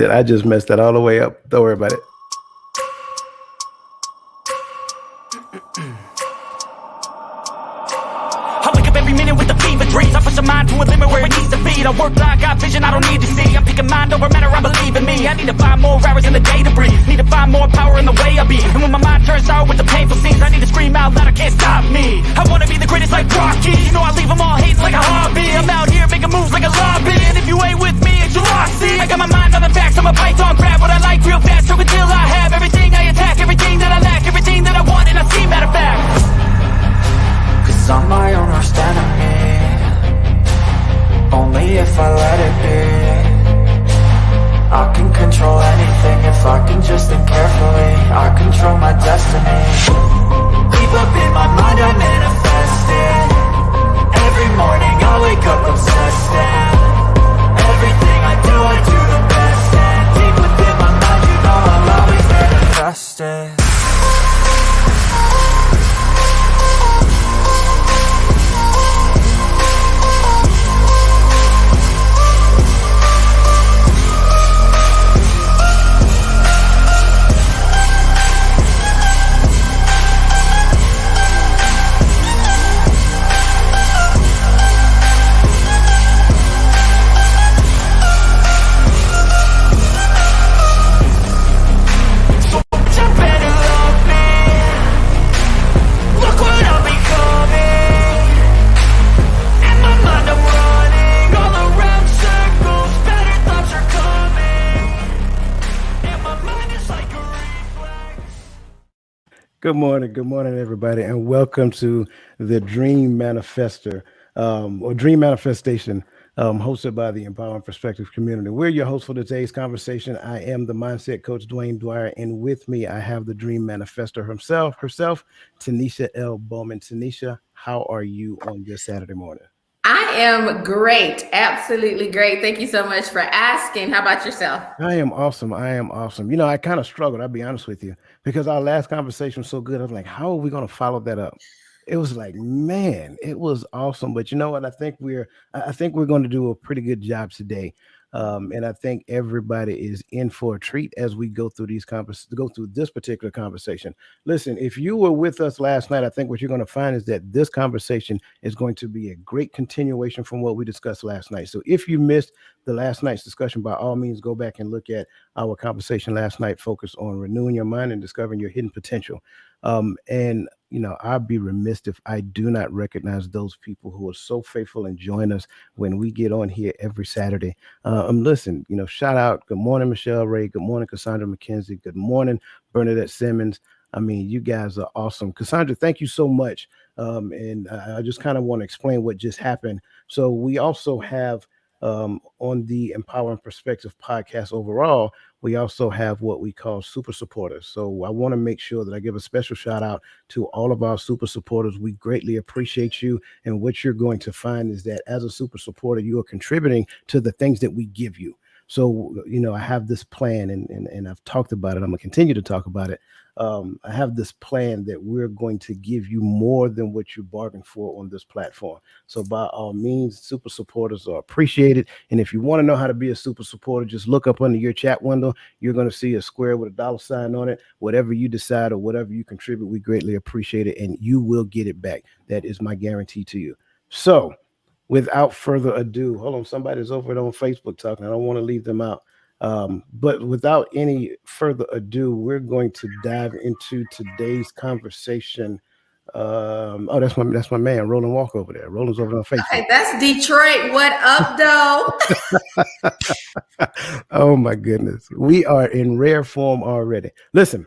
I just messed that all the way up. Don't worry about it. I wake up every minute with the fever dreams. I push my mind to a limit where it needs to be. I work blind, got vision I don't need to see. I'm picking mind over matter, I believe in me. I need to find more hours in the day to breathe. Need to find more power in the way I be. And when my mind turns sour with the painful scenes, I need to scream out loud, I can't stop me. I wanna be the greatest like Rocky. You know I leave them all hating like a hobby. I'm out here making moves like a lobby. And if you ain't with me, it's your loss. See, I got my mind on the facts, I'm a python, grab what I like real fast. Choke until I have everything I attack, everything that I lack, everything that I want, and I see, matter of fact. Cause I'm my own worst enemy. Only if I let it be. I can control anything if I can just think carefully. I control my destiny. Deep up in my mind I manifest it. Every morning I wake up obsessed and everything I do the best. And deep within my mind you know I'll always manifest it. Good morning, everybody, and welcome to the Dream Manifester or Dream Manifestation, hosted by the Empowering Perspective community. We're your hosts for today's conversation. I am the mindset coach, Dwayne Dwyer, and with me, I have the Dream Manifester herself, Tanisha L. Bowman. Tanisha, how are you on this Saturday morning? I am great. Absolutely great. Thank you so much for asking. How about yourself? I am awesome. You know, I kind of struggled, I'll be honest with you, because our last conversation was so good. I was like, how are we going to follow that up? It was like, man, it was awesome. But you know what? I think we're going to do a pretty good job today. And I think everybody is in for a treat as we go through go through this particular conversation. Listen, if you were with us last night, I think what you're going to find is that this conversation is going to be a great continuation from what we discussed last night. So if you missed the last night's discussion, by all means, go back and look at our conversation last night, focused on renewing your mind and discovering your hidden potential. And you know, I'd be remiss if I do not recognize those people who are so faithful and join us when we get on here every Saturday. Listen, you know, shout out. Good morning, Michelle Ray. Good morning, Cassandra McKenzie. Good morning, Bernadette Simmons. I mean, you guys are awesome. Cassandra, thank you so much. And I just kind of want to explain what just happened. So we also have on the Empowering Perspective podcast overall, we also have what we call super supporters. So I want to make sure that I give a special shout out to all of our super supporters. We greatly appreciate you. And what you're going to find is that as a super supporter, you are contributing to the things that we give you. So, you know, I have this plan and I've talked about it. I'm going to continue to talk about it. I have this plan that we're going to give you more than what you bargained for on this platform. So by all means, super supporters are appreciated. And if you want to know how to be a super supporter, just look up under your chat window. You're going to see a square with a $sign on it. Whatever you decide or whatever you contribute, we greatly appreciate it. And you will get it back. That is my guarantee to you. So without further ado, hold on, somebody's over there on Facebook talking. I don't want to leave them out. But without any further ado, we're going to dive into today's conversation. That's my man, Roland Walker over there. Roland's over on Facebook. Hey, that's Detroit. What up, though? Oh my goodness. We are in rare form already. Listen,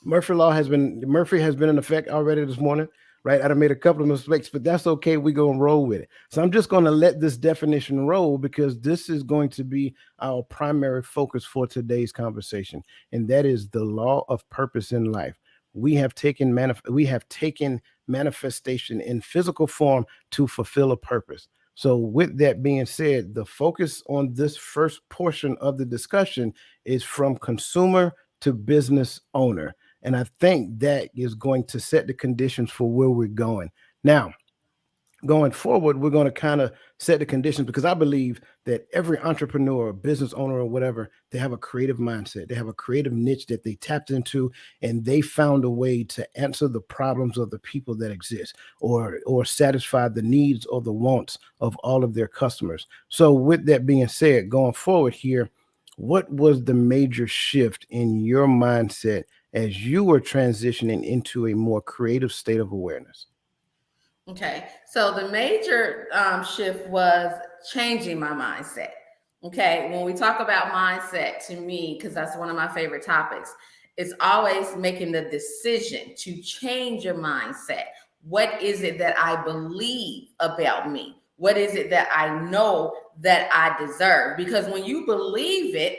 Murphy has been in effect already this morning. Right. I made a couple of mistakes, but that's okay. We're going to roll with it. So I'm just going to let this definition roll because this is going to be our primary focus for today's conversation. And that is the law of purpose in life. We have taken manifestation in physical form to fulfill a purpose. So with that being said, the focus on this first portion of the discussion is from consumer to business owner. And I think that is going to set the conditions for where we're going. Now, going forward, we're going to kind of set the conditions, because I believe that every entrepreneur, business owner, or whatever, they have a creative mindset. They have a creative niche that they tapped into, and they found a way to answer the problems of the people that exist, or satisfy the needs or the wants of all of their customers. So, with that being said, going forward here, what was the major shift in your mindset as you were transitioning into a more creative state of awareness? Okay, so the major shift was changing my mindset. Okay, when we talk about mindset, to me, because that's one of my favorite topics, it's always making the decision to change your mindset. What is it that I believe about me? What is it that I know that I deserve? Because when you believe it,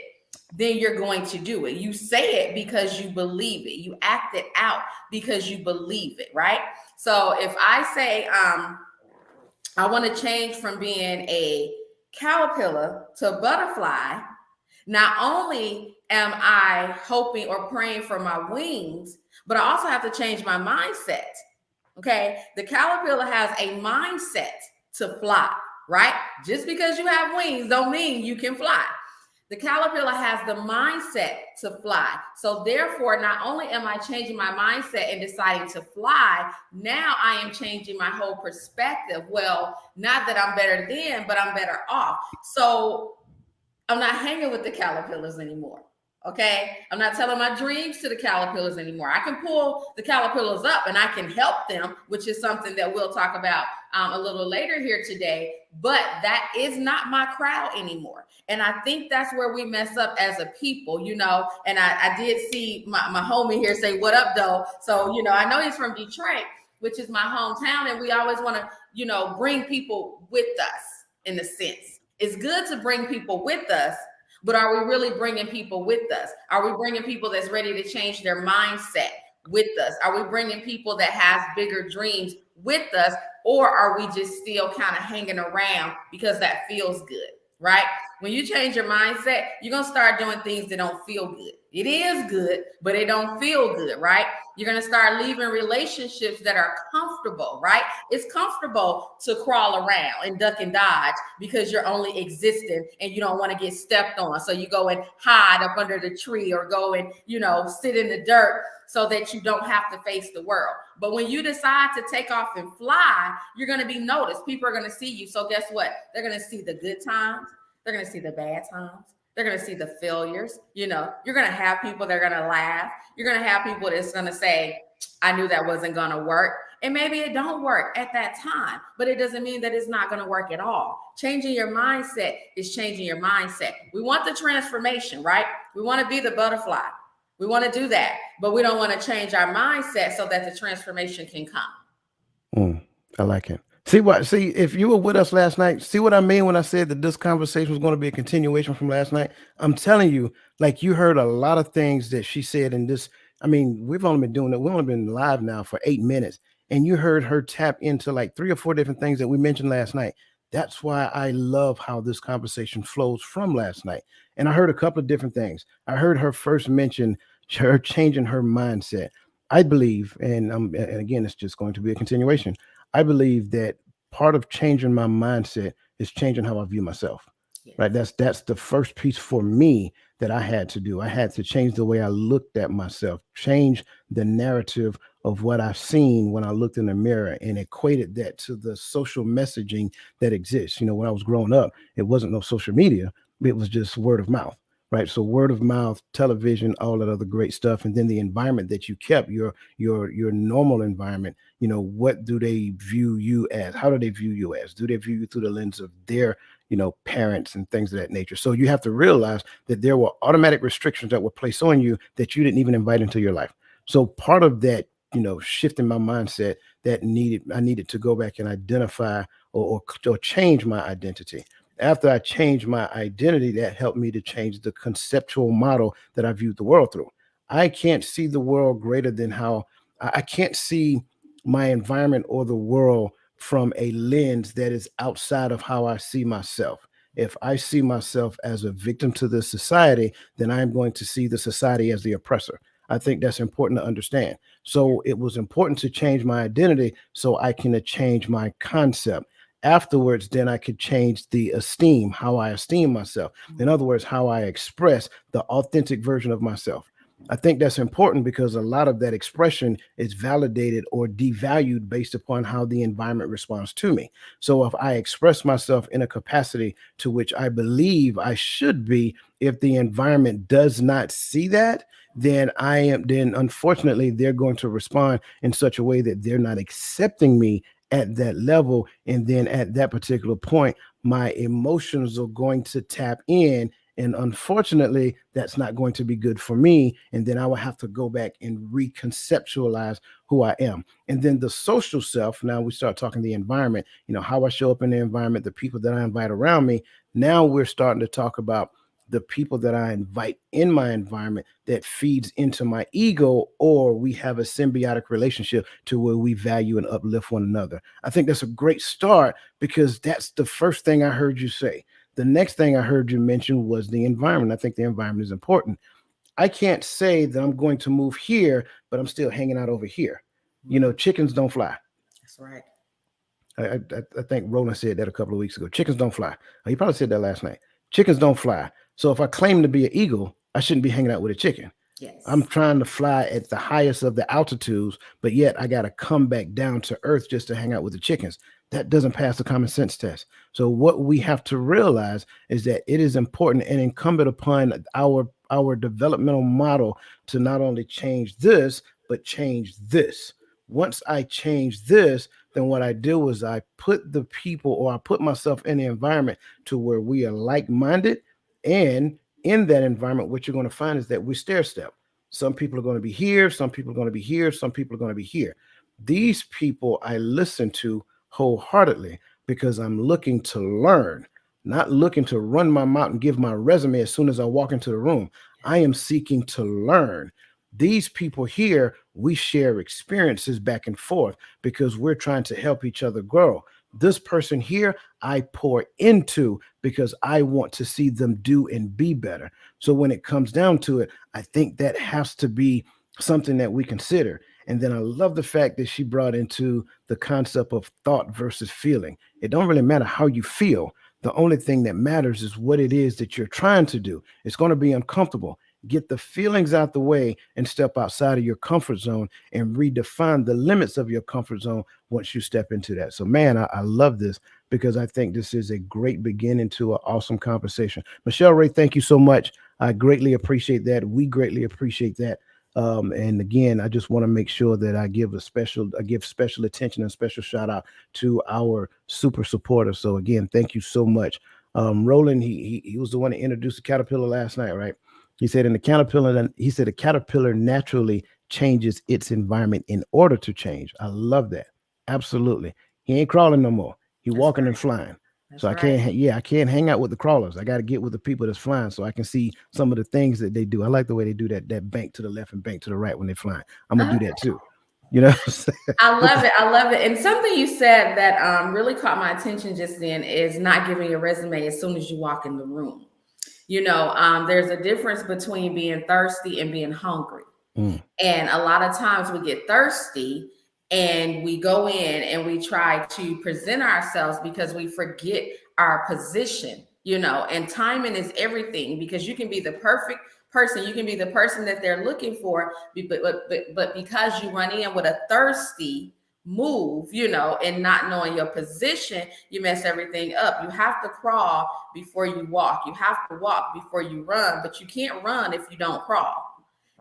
then you're going to do it. You say it because you believe it. You act it out because you believe it, right? So if I say, I want to change from being a caterpillar to a butterfly, not only am I hoping or praying for my wings, but I also have to change my mindset. Okay. The caterpillar has a mindset to fly, right? Just because you have wings don't mean you can fly. The caterpillar has the mindset to fly. So therefore, not only am I changing my mindset and deciding to fly, now I am changing my whole perspective. Well, not that I'm better than, but I'm better off. So I'm not hanging with the caterpillars anymore. Okay. I'm not telling my dreams to the caterpillars anymore. I can pull the caterpillars up and I can help them, which is something that we'll talk about a little later here today. But that is not my crowd anymore. And I think that's where we mess up as a people, And I did see my homie here say, "What up, though?" So, I know he's from Detroit, which is my hometown. And we always want to, bring people with us in a sense. It's good to bring people with us, but are we really bringing people with us? Are we bringing people that's ready to change their mindset with us? Are we bringing people that has bigger dreams with us? Or are we just still kind of hanging around because that feels good, right? When you change your mindset, you're going to start doing things that don't feel good. It is good, but it don't feel good, right? You're going to start leaving relationships that are comfortable, right? It's comfortable to crawl around and duck and dodge because you're only existing and you don't want to get stepped on. So you go and hide up under the tree or go and, sit in the dirt so that you don't have to face the world. But when you decide to take off and fly, you're going to be noticed. People are going to see you. So guess what? They're going to see the good times. They're going to see the bad times. They're going to see the failures. You're going to have people that are going to laugh. You're going to have people that's going to say, "I knew that wasn't going to work." And maybe it don't work at that time, but it doesn't mean that it's not going to work at all. Changing your mindset is changing your mindset. We want the transformation, right? We want to be the butterfly. We want to do that, but we don't want to change our mindset so that the transformation can come. I like it. See, if you were with us last night, see what I mean when I said that this conversation was going to be a continuation from last night? I'm telling you, like, you heard a lot of things that she said in this. I mean, we've only been doing it. We've only been live now for 8 minutes, and you heard her tap into like 3 or 4 different things that we mentioned last night. That's why I love how this conversation flows from last night. And I heard a couple of different things. I heard her first mention her changing her mindset. I believe, and again, it's just going to be a continuation. I believe that part of changing my mindset is changing how I view myself. Yes. Right. That's the first piece for me that I had to do. I had to change the way I looked at myself, change the narrative of what I've seen when I looked in the mirror, and equated that to the social messaging that exists. When I was growing up, it wasn't no social media, it was just word of mouth. Right. So word of mouth, television, all that other great stuff. And then the environment that you kept, your normal environment, what do they view you as? How do they view you as? Do they view you through the lens of their, parents and things of that nature? So you have to realize that there were automatic restrictions that were placed on you that you didn't even invite into your life. So part of that, shifting my mindset, I needed to go back and identify or change my identity. After I changed my identity, that helped me to change the conceptual model that I viewed the world through. I can't see the world greater than how I can't see my environment or the world from a lens that is outside of how I see myself. If I see myself as a victim to this society, then I'm going to see the society as the oppressor. I think that's important to understand. So it was important to change my identity so I can change my concept. Afterwards, then I could change the esteem, how I esteem myself. In other words, how I express the authentic version of myself. I think that's important because a lot of that expression is validated or devalued based upon how the environment responds to me. So if I express myself in a capacity to which I believe I should be, if the environment does not see that, then unfortunately they're going to respond in such a way that they're not accepting me at that level. And then at that particular point, my emotions are going to tap in, and unfortunately, that's not going to be good for me. And then I will have to go back and reconceptualize who I am. And then the social self, now we start talking the environment, how I show up in the environment, the people that I invite around me. Now we're starting to talk about the people that I invite in my environment that feeds into my ego, or we have a symbiotic relationship to where we value and uplift one another. I think that's a great start because that's the first thing I heard you say. The next thing I heard you mention was the environment. I think the environment is important. I can't say that I'm going to move here, but I'm still hanging out over here. Chickens don't fly. That's right. I think Roland said that a couple of weeks ago. Chickens don't fly. He probably said that last night. Chickens don't fly. So if I claim to be an eagle, I shouldn't be hanging out with a chicken. I'm Yes. trying to fly at the highest of the altitudes, but yet I got to come back down to earth just to hang out with the chickens. That doesn't pass the common sense test. So what we have to realize is that it is important and incumbent upon our developmental model to not only change this, but change this. Once I change this, then what I do is I put the people, or I put myself in the environment to where we are like-minded. And in that environment, what you're going to find is that we stair step. Some people are going to be here, some people are going to be here, some people are going to be here. These people I listen to wholeheartedly because I'm looking to learn, not looking to run my mouth and give my resume as soon as I walk into the room. I am seeking to learn. These people here, we share experiences back and forth because we're trying to help each other grow. This person here, I pour into because I want to see them do and be better. So when it comes down to it, I think that has to be something that we consider. And then I love the fact that she brought into the concept of thought versus feeling. It don't really matter how you feel. The only thing that matters is what it is that you're trying to do. It's going to be uncomfortable. Get the feelings out the way and step outside of your comfort zone and redefine the limits of your comfort zone once you step into that. So, man, I love this because I think this is a great beginning to an awesome conversation. Michelle Ray, thank you so much. I greatly appreciate that. We greatly appreciate that. And again, I just want to make sure that I give special attention and special shout out to our super supporters. So again, thank you so much. Roland, he was the one that introduced the caterpillar last night, right? He said the caterpillar naturally changes its environment in order to change. I love that. Absolutely. He ain't crawling no more. He That's walking and right. flying. So That's I right. can't, I can't hang out with the crawlers. I got to get with the people that's flying so I can see some of the things that they do. I like the way they do that bank to the left and bank to the right when they're flying. I'm gonna Uh, do that too. You know, I love it. I love it. And something you said that really caught my attention just then is not giving your resume as soon as you walk in the room. There's a difference between being thirsty and being hungry. Mm, And a lot of times we get thirsty and we go in and we try to present ourselves because we forget our position, and timing is everything because you can be the perfect person. You can be the person that they're looking for, but because you run in with a thirsty move, and not knowing your position, you mess everything up. You have to crawl before you walk. You have to walk before you run, but you can't run if you don't crawl.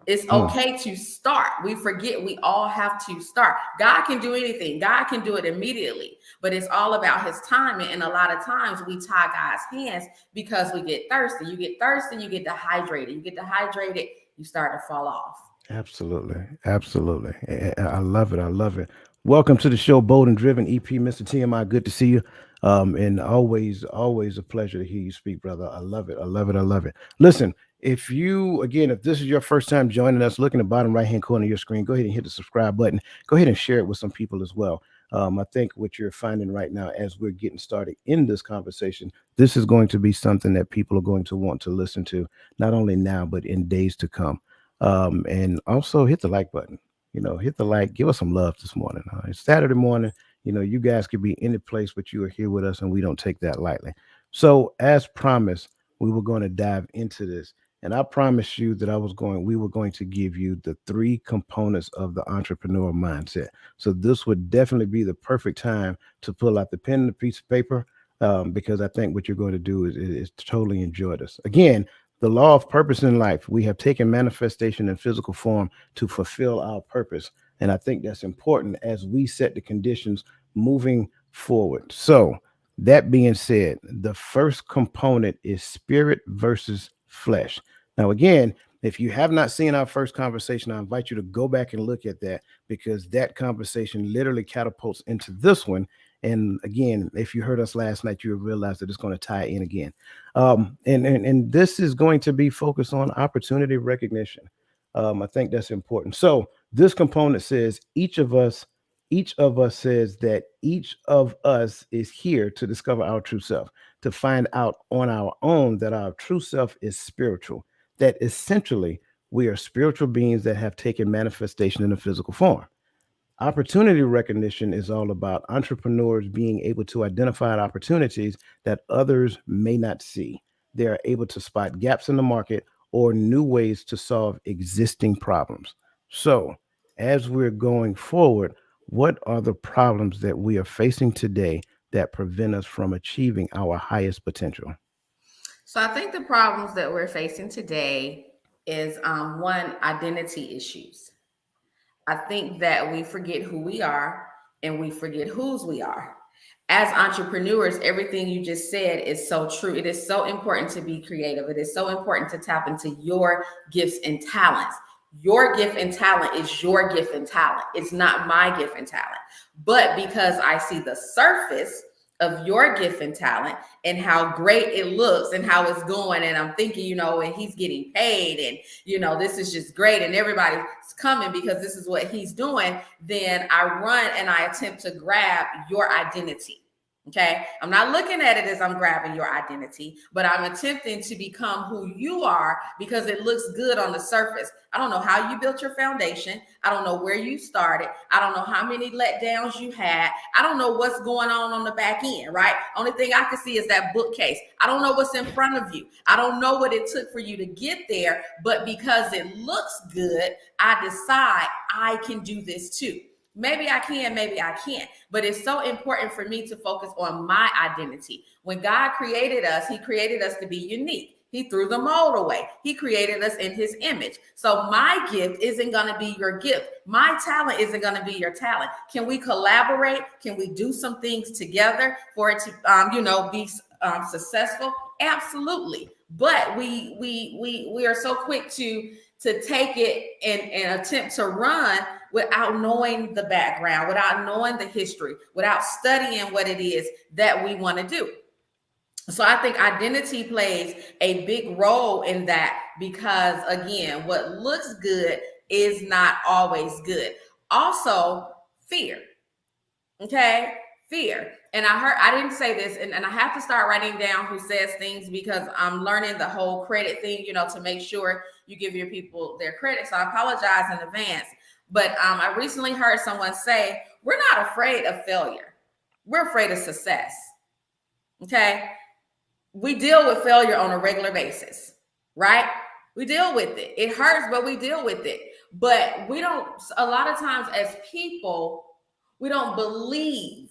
It's mm. okay to start. We forget we all have to start. God can do anything. God can do it immediately, but it's all about his timing. And a lot of times we tie God's hands because we get thirsty. You get thirsty, you get dehydrated. You get dehydrated, you start to fall off. Absolutely. Absolutely. I love it. I love it. Welcome to the show, Bold and Driven EP, Mr. TMI. Good to see you. And always a pleasure to hear you speak, brother. I love it. I love it. I love it. Listen, if this is your first time joining us, look in the bottom right hand corner of your screen, go ahead and hit the subscribe button. Go ahead and share it with some people as well. I think what you're finding right now as we're getting started in this conversation, this is going to be something that people are going to want to listen to, not only now, but in days to come. And also hit the like button. Hit the like, give us some love this morning. It's Saturday morning. You guys could be any place, but you are here with us, and we don't take that lightly. So, as promised, we were going to dive into this. And I promised you that we were going to give you the three components of the entrepreneurial mindset. So this would definitely be the perfect time to pull out the pen and the piece of paper, because I think what you're going to do is totally enjoy this. Again, the law of purpose in life. We have taken manifestation in physical form to fulfill our purpose. And I think that's important as we set the conditions moving forward. So, that being said, the first component is spirit versus flesh. Now, again, if you have not seen our first conversation, I invite you to go back and look at that, because that conversation literally catapults into this one. And again, if you heard us last night, you'll realize that it's going to tie in again. And this is going to be focused on opportunity recognition. I think that's important. So this component says each of us says that each of us is here to discover our true self, to find out on our own that our true self is spiritual, that essentially we are spiritual beings that have taken manifestation in a physical form. Opportunity recognition is all about entrepreneurs being able to identify opportunities that others may not see. They are able to spot gaps in the market or new ways to solve existing problems. So, as we're going forward, what are the problems that we are facing today that prevent us from achieving our highest potential? So I think the problems that we're facing today is one, identity issues. I think that we forget who we are and we forget whose we are. As entrepreneurs, everything you just said is so true. It is so important to be creative. It is so important to tap into your gifts and talents. Your gift and talent is your gift and talent. It's not my gift and talent. But because I see the surface of your gift and talent and how great it looks and how it's going, and I'm thinking, and he's getting paid, and this is just great, and everybody's coming because this is what he's doing, then I run and I attempt to grab your identity. Okay. I'm not looking at it as I'm grabbing your identity, but I'm attempting to become who you are because it looks good on the surface. I don't know how you built your foundation. I don't know where you started. I don't know how many letdowns you had. I don't know what's going on the back end, right? Only thing I can see is that bookcase. I don't know what's in front of you. I don't know what it took for you to get there, but because it looks good, I decide I can do this too. Maybe I can, maybe I can't. But it's so important for me to focus on my identity. When God created us, he created us to be unique. He threw the mold away. He created us in his image. So my gift isn't going to be your gift. My talent isn't going to be your talent. Can we collaborate? Can we do some things together for it to, be successful? Absolutely. But we are so quick to take it and attempt to run without knowing the background, without knowing the history, without studying what it is that we want to do. So I think identity plays a big role in that because, again, what looks good is not always good. Also, fear. Okay? Fear. And I didn't say this, and I have to start writing down who says things because I'm learning the whole credit thing, to make sure you give your people their credit. So I apologize in advance. But I recently heard someone say, we're not afraid of failure. We're afraid of success. Okay? We deal with failure on a regular basis, right? We deal with it. It hurts, but we deal with it. But a lot of times as people, we don't believe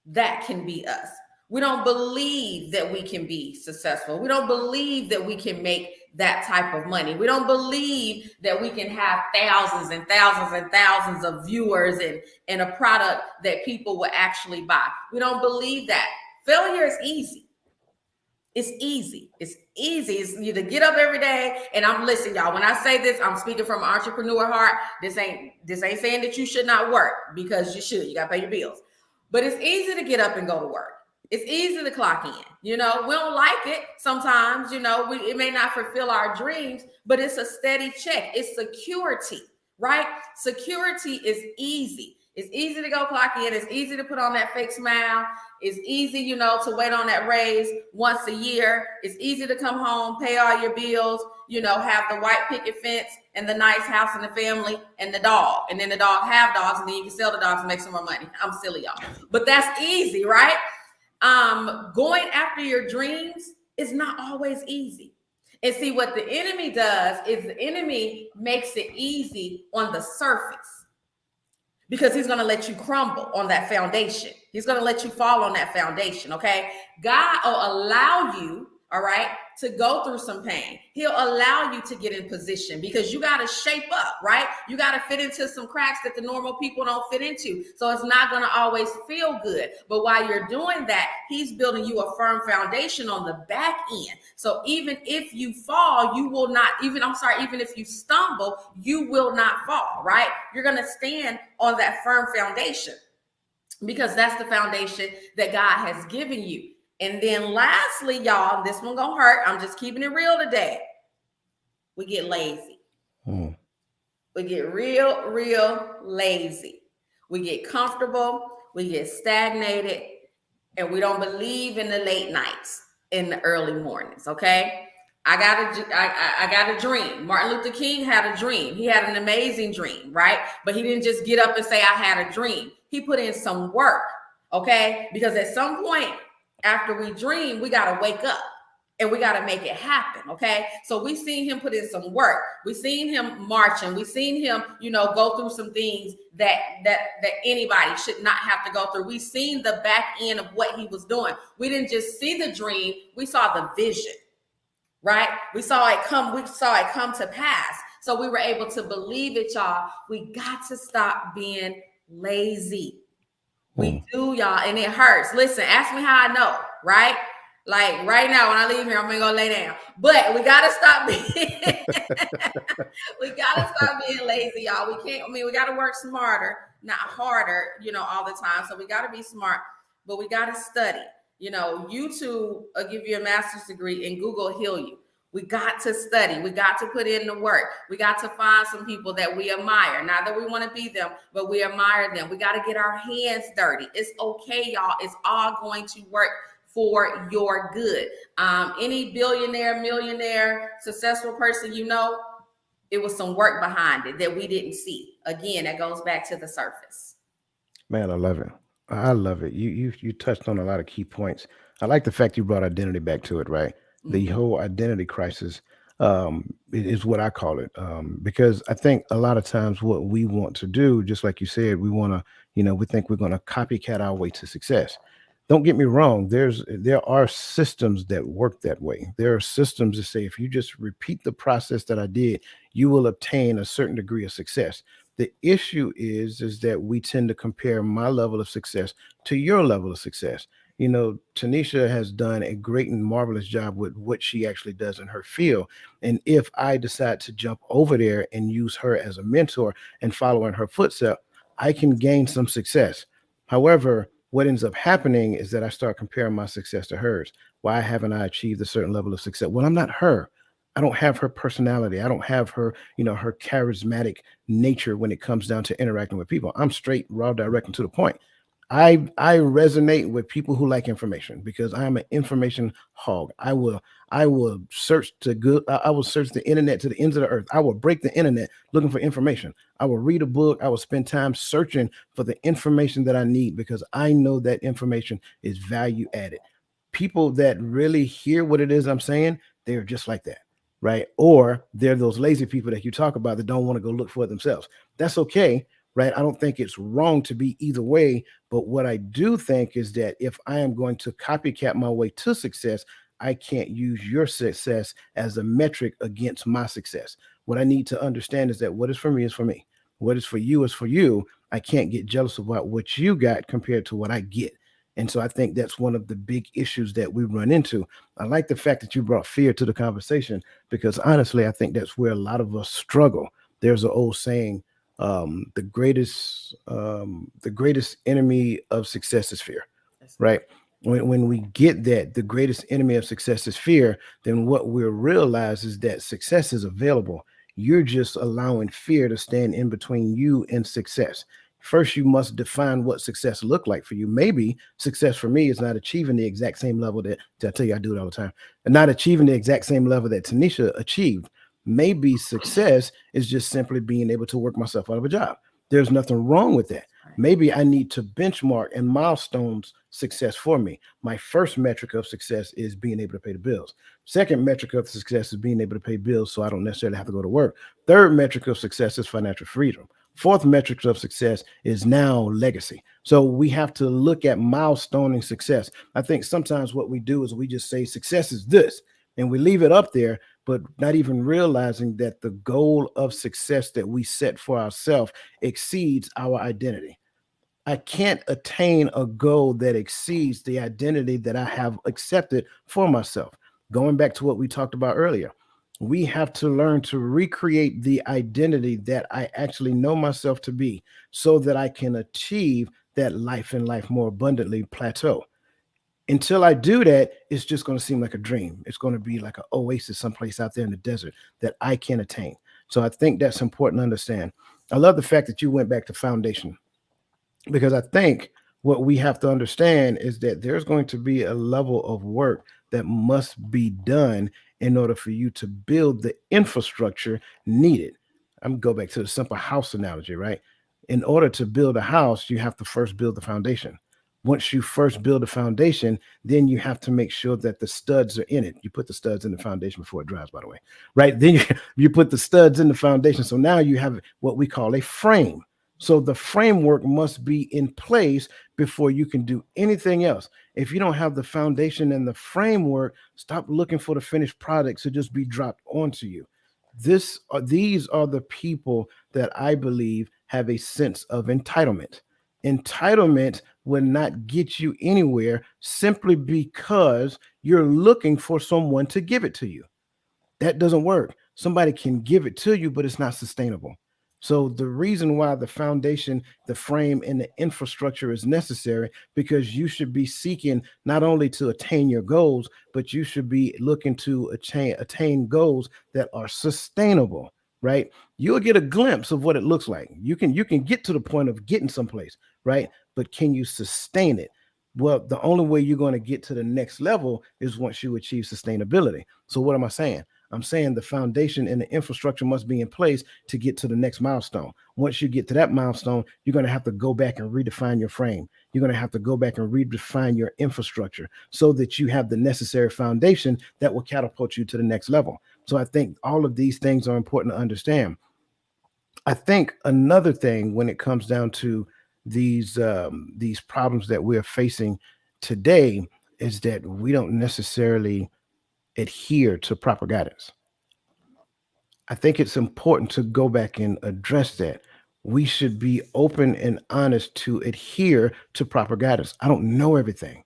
that can be us. We don't believe that we can be successful. We don't believe that we can make that type of money. We don't believe that we can have thousands and thousands and thousands of viewers and a product that people will actually buy. We don't believe that. Failure is easy. It's easy. It's easy. It's you to get up every day. And listen, y'all, when I say this, I'm speaking from an entrepreneur heart. This ain't saying that you should not work, because you should. You got to pay your bills. But it's easy to get up and go to work. It's easy to clock in. We don't like it sometimes. It may not fulfill our dreams, but it's a steady check. It's security, right? Security is easy. It's easy to go clock in. It's easy to put on that fake smile. It's easy, to wait on that raise once a year. It's easy to come home, pay all your bills, have the white picket fence and the nice house and the family and the dog. And then the dog have dogs, and then you can sell the dogs and make some more money. I'm silly, y'all. But that's easy, right? Going after your dreams is not always easy. And see, what the enemy does is the enemy makes it easy on the surface, because he's going to let you crumble on that foundation. He's going to let you fall on that foundation, okay? God will allow you, all right, to go through some pain. He'll allow you to get in position, because you got to shape up, right? You got to fit into some cracks that the normal people don't fit into. So it's not going to always feel good. But while you're doing that, he's building you a firm foundation on the back end. So even if you fall, you will not, even if you stumble, you will not fall, right? You're going to stand on that firm foundation, because that's the foundation that God has given you. And then lastly, y'all, this one gonna hurt. I'm just keeping it real today. We get lazy. We get real lazy. We get comfortable. We get stagnated, and we don't believe in the late nights, in the early mornings. Okay, I got a dream. Martin Luther King had a dream. He had an amazing dream, right? But he didn't just get up and say, I had a dream. He put in some work. Okay, because at some point, after we dream, we got to wake up and we got to make it happen. Okay. So we seen him put in some work. We seen him marching. We seen him, go through some things that anybody should not have to go through. We seen the back end of what he was doing. We didn't just see the dream. We saw the vision, right? We saw it come to pass. So we were able to believe it, y'all. We got to stop being lazy. We do, y'all, and it hurts. Listen, ask me how I know, right? Like right now, when I leave here, I'm gonna go lay down. But we gotta stop being lazy, y'all. We gotta work smarter, not harder, all the time. So we gotta be smart, but we gotta study. YouTube will give you a master's degree, and Google will heal you. We got to study. We got to put in the work. We got to find some people that we admire. Not that we want to be them, but we admire them. We got to get our hands dirty. It's okay, y'all. It's all going to work for your good. Any billionaire, millionaire, successful person, it was some work behind it that we didn't see. Again, that goes back to the surface. Man, I love it. I love it. You touched on a lot of key points. I like the fact you brought identity back to it, right? The whole identity crisis is what I call it, because I think a lot of times what we want to do, just like you said, we want to, we think we're going to copycat our way to success. Don't get me wrong. There are systems that work that way. There are systems that say, if you just repeat the process that I did, you will obtain a certain degree of success. The issue is that we tend to compare my level of success to your level of success. Tanisha has done a great and marvelous job with what she actually does in her field. And if I decide to jump over there and use her as a mentor and follow in her footsteps, I can gain some success. However, what ends up happening is that I start comparing my success to hers. Why haven't I achieved a certain level of success? Well, I'm not her. I don't have her personality. I don't have her, her charismatic nature when it comes down to interacting with people. I'm straight, raw, direct, and to the point. I resonate with people who like information, because I am an information hog. I will search I will search the internet to the ends of the earth. I will break the internet looking for information. I will read a book. I will spend time searching for the information that I need, because I know that information is value added. People that really hear what it is I'm saying, they're just like that, right? Or they're those lazy people that you talk about that don't want to go look for it themselves. That's okay. Right. I don't think it's wrong to be either way. But what I do think is that if I am going to copycat my way to success, I can't use your success as a metric against my success. What I need to understand is that what is for me is for me. What is for you is for you. I can't get jealous about what you got compared to what I get. And so I think that's one of the big issues that we run into. I like the fact that you brought fear to the conversation, because honestly, I think that's where a lot of us struggle. There's an old saying, the greatest enemy of success is fear, right? When we get that the greatest enemy of success is fear, then what we'll realize is that success is available. You're just allowing fear to stand in between you and success. First, you must define what success look like for you. Maybe success for me is not achieving the exact same level that I tell you I do it all the time, and not achieving the exact same level that Tanisha achieved. Maybe success is just simply being able to work myself out of a job. There's nothing wrong with that. Right. Maybe I need to benchmark and milestones success for me. My first metric of success is being able to pay the bills. Second metric of success is being able to pay bills so I don't necessarily have to go to work. Third metric of success is financial freedom. Fourth metric of success is now legacy. So we have to look at milestoning success. I think sometimes what we do is we just say success is this, and we leave it up there, but not even realizing that the goal of success that we set for ourselves exceeds our identity. I can't attain a goal that exceeds the identity that I have accepted for myself. Going back to what we talked about earlier, we have to learn to recreate the identity that I actually know myself to be so that I can achieve that life and life more abundantly plateau. Until I do that, it's just going to seem like a dream. It's going to be like an oasis someplace out there in the desert that I can attain. So I think that's important to understand. I love the fact that you went back to foundation, because I think what we have to understand is that there's going to be a level of work that must be done in order for you to build the infrastructure needed. I'm going to go back to the simple house analogy, right? In order to build a house, you have to first build the foundation. Once you first build a foundation, then you have to make sure that the studs are in it. You put the studs in the foundation before it dries, by the way, right? Then you put the studs in the foundation. So now you have what we call a frame. So the framework must be in place before you can do anything else. If you don't have the foundation and the framework, stop looking for the finished product to just be dropped onto you. These are the people that I believe have a sense of entitlement. Entitlement will not get you anywhere simply because you're looking for someone to give it to you. That doesn't work. Somebody can give it to you, but it's not sustainable. So the reason why the foundation, the frame, and the infrastructure is necessary, because you should be seeking not only to attain your goals, but you should be looking to attain goals that are sustainable, right? You'll get a glimpse of what it looks like. You can get to the point of getting someplace, right? But can you sustain it? Well, the only way you're going to get to the next level is once you achieve sustainability. So what am I saying? I'm saying the foundation and the infrastructure must be in place to get to the next milestone. Once you get to that milestone, you're going to have to go back and redefine your frame. You're going to have to go back and redefine your infrastructure so that you have the necessary foundation that will catapult you to the next level. So I think all of these things are important to understand. I think another thing when it comes down to these problems that we're facing today is that we don't necessarily adhere to proper guidance. I think it's important to go back and address that. We should be open and honest to adhere to proper guidance. I don't know everything.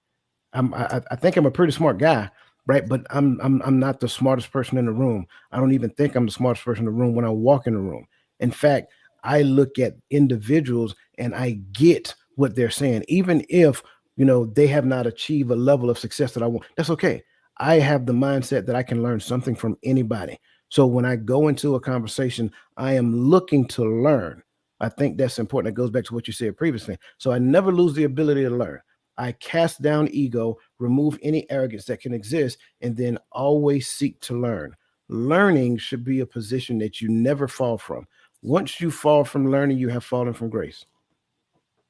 I think I'm a pretty smart guy, right? But I'm not the smartest person in the room. I don't even think I'm the smartest person in the room when I walk in the room. In fact, I look at individuals and I get what they're saying, even if they have not achieved a level of success that I want. That's okay. I have the mindset that I can learn something from anybody. So when I go into a conversation, I am looking to learn. I think that's important. It goes back to what you said previously. So I never lose the ability to learn. I cast down ego, remove any arrogance that can exist, and then always seek to learn. Learning should be a position that you never fall from. Once you fall from learning, you have fallen from grace.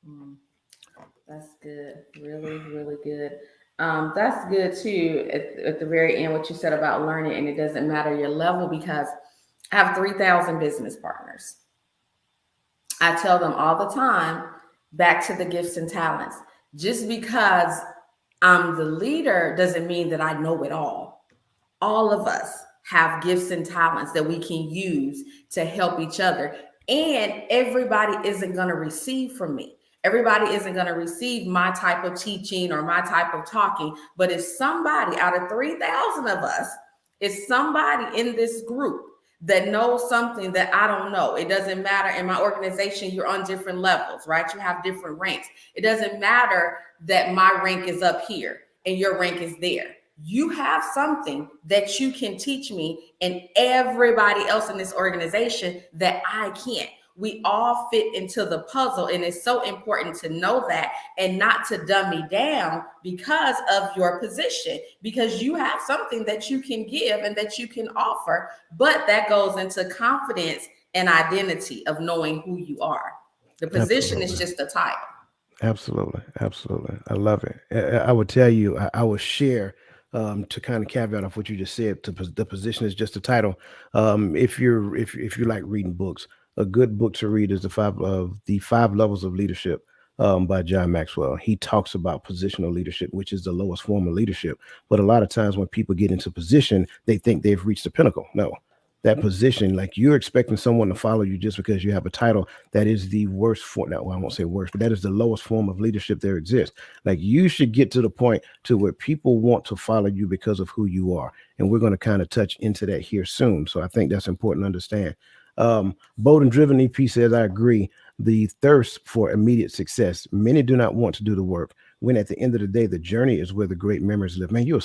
Mm, that's good. Really, really good. That's good too. At the very end, what you said about learning, and it doesn't matter your level, because I have 3,000 business partners. I tell them all the time, back to the gifts and talents. Just because I'm the leader doesn't mean that I know it all of us have gifts and talents that we can use to help each other. And everybody isn't going to receive from me. Everybody isn't going to receive my type of teaching or my type of talking. But if somebody out of 3,000 of us, if somebody in this group that knows something that I don't know, it doesn't matter. In my organization, you're on different levels, right? You have different ranks. It doesn't matter that my rank is up here and your rank is there. You have something that you can teach me and everybody else in this organization that I can't. We all fit into the puzzle. And it's so important to know that and not to dummy down because of your position, because you have something that you can give and that you can offer. But that goes into confidence and identity of knowing who you are. The position is Absolutely. just a title. Absolutely, absolutely. I love it. I would tell you, I would share to kind of caveat off what you just said. The position is just a title. If you like reading books, a good book to read is the five levels of leadership by John Maxwell. He talks about positional leadership, which is the lowest form of leadership. But a lot of times when people get into position, they think they've reached the pinnacle. No, that position, like you're expecting someone to follow you just because you have a title, that is the worst form. Now, well, I won't say worst, but that is the lowest form of leadership there exists. Like you should get to the point to where people want to follow you because of who you are. And we're going to kind of touch into that here soon. So I think that's important to understand. Bold and Driven EP says, I agree. The thirst for immediate success. Many do not want to do the work when at the end of the day, the journey is where the great memories live. Man, you're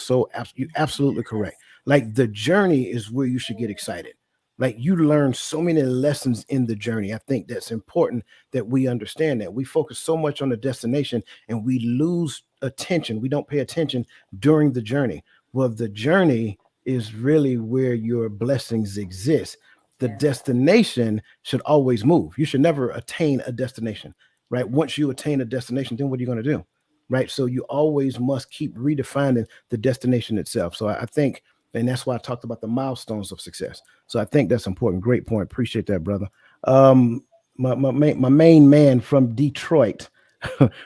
absolutely correct. Like the journey is where you should get excited. Like you learn so many lessons in the journey. I think that's important that we understand that. We focus so much on the destination and we lose attention. We don't pay attention during the journey. Well, the journey is really where your blessings exist. The Yes. destination should always move. You should never attain a destination, right? Once you attain a destination, then what are you going to do? Right. So you always must keep redefining the destination itself. So I think, and that's why I talked about the milestones of success. So I think that's important. Great point. Appreciate that, brother. Um, my main man from Detroit.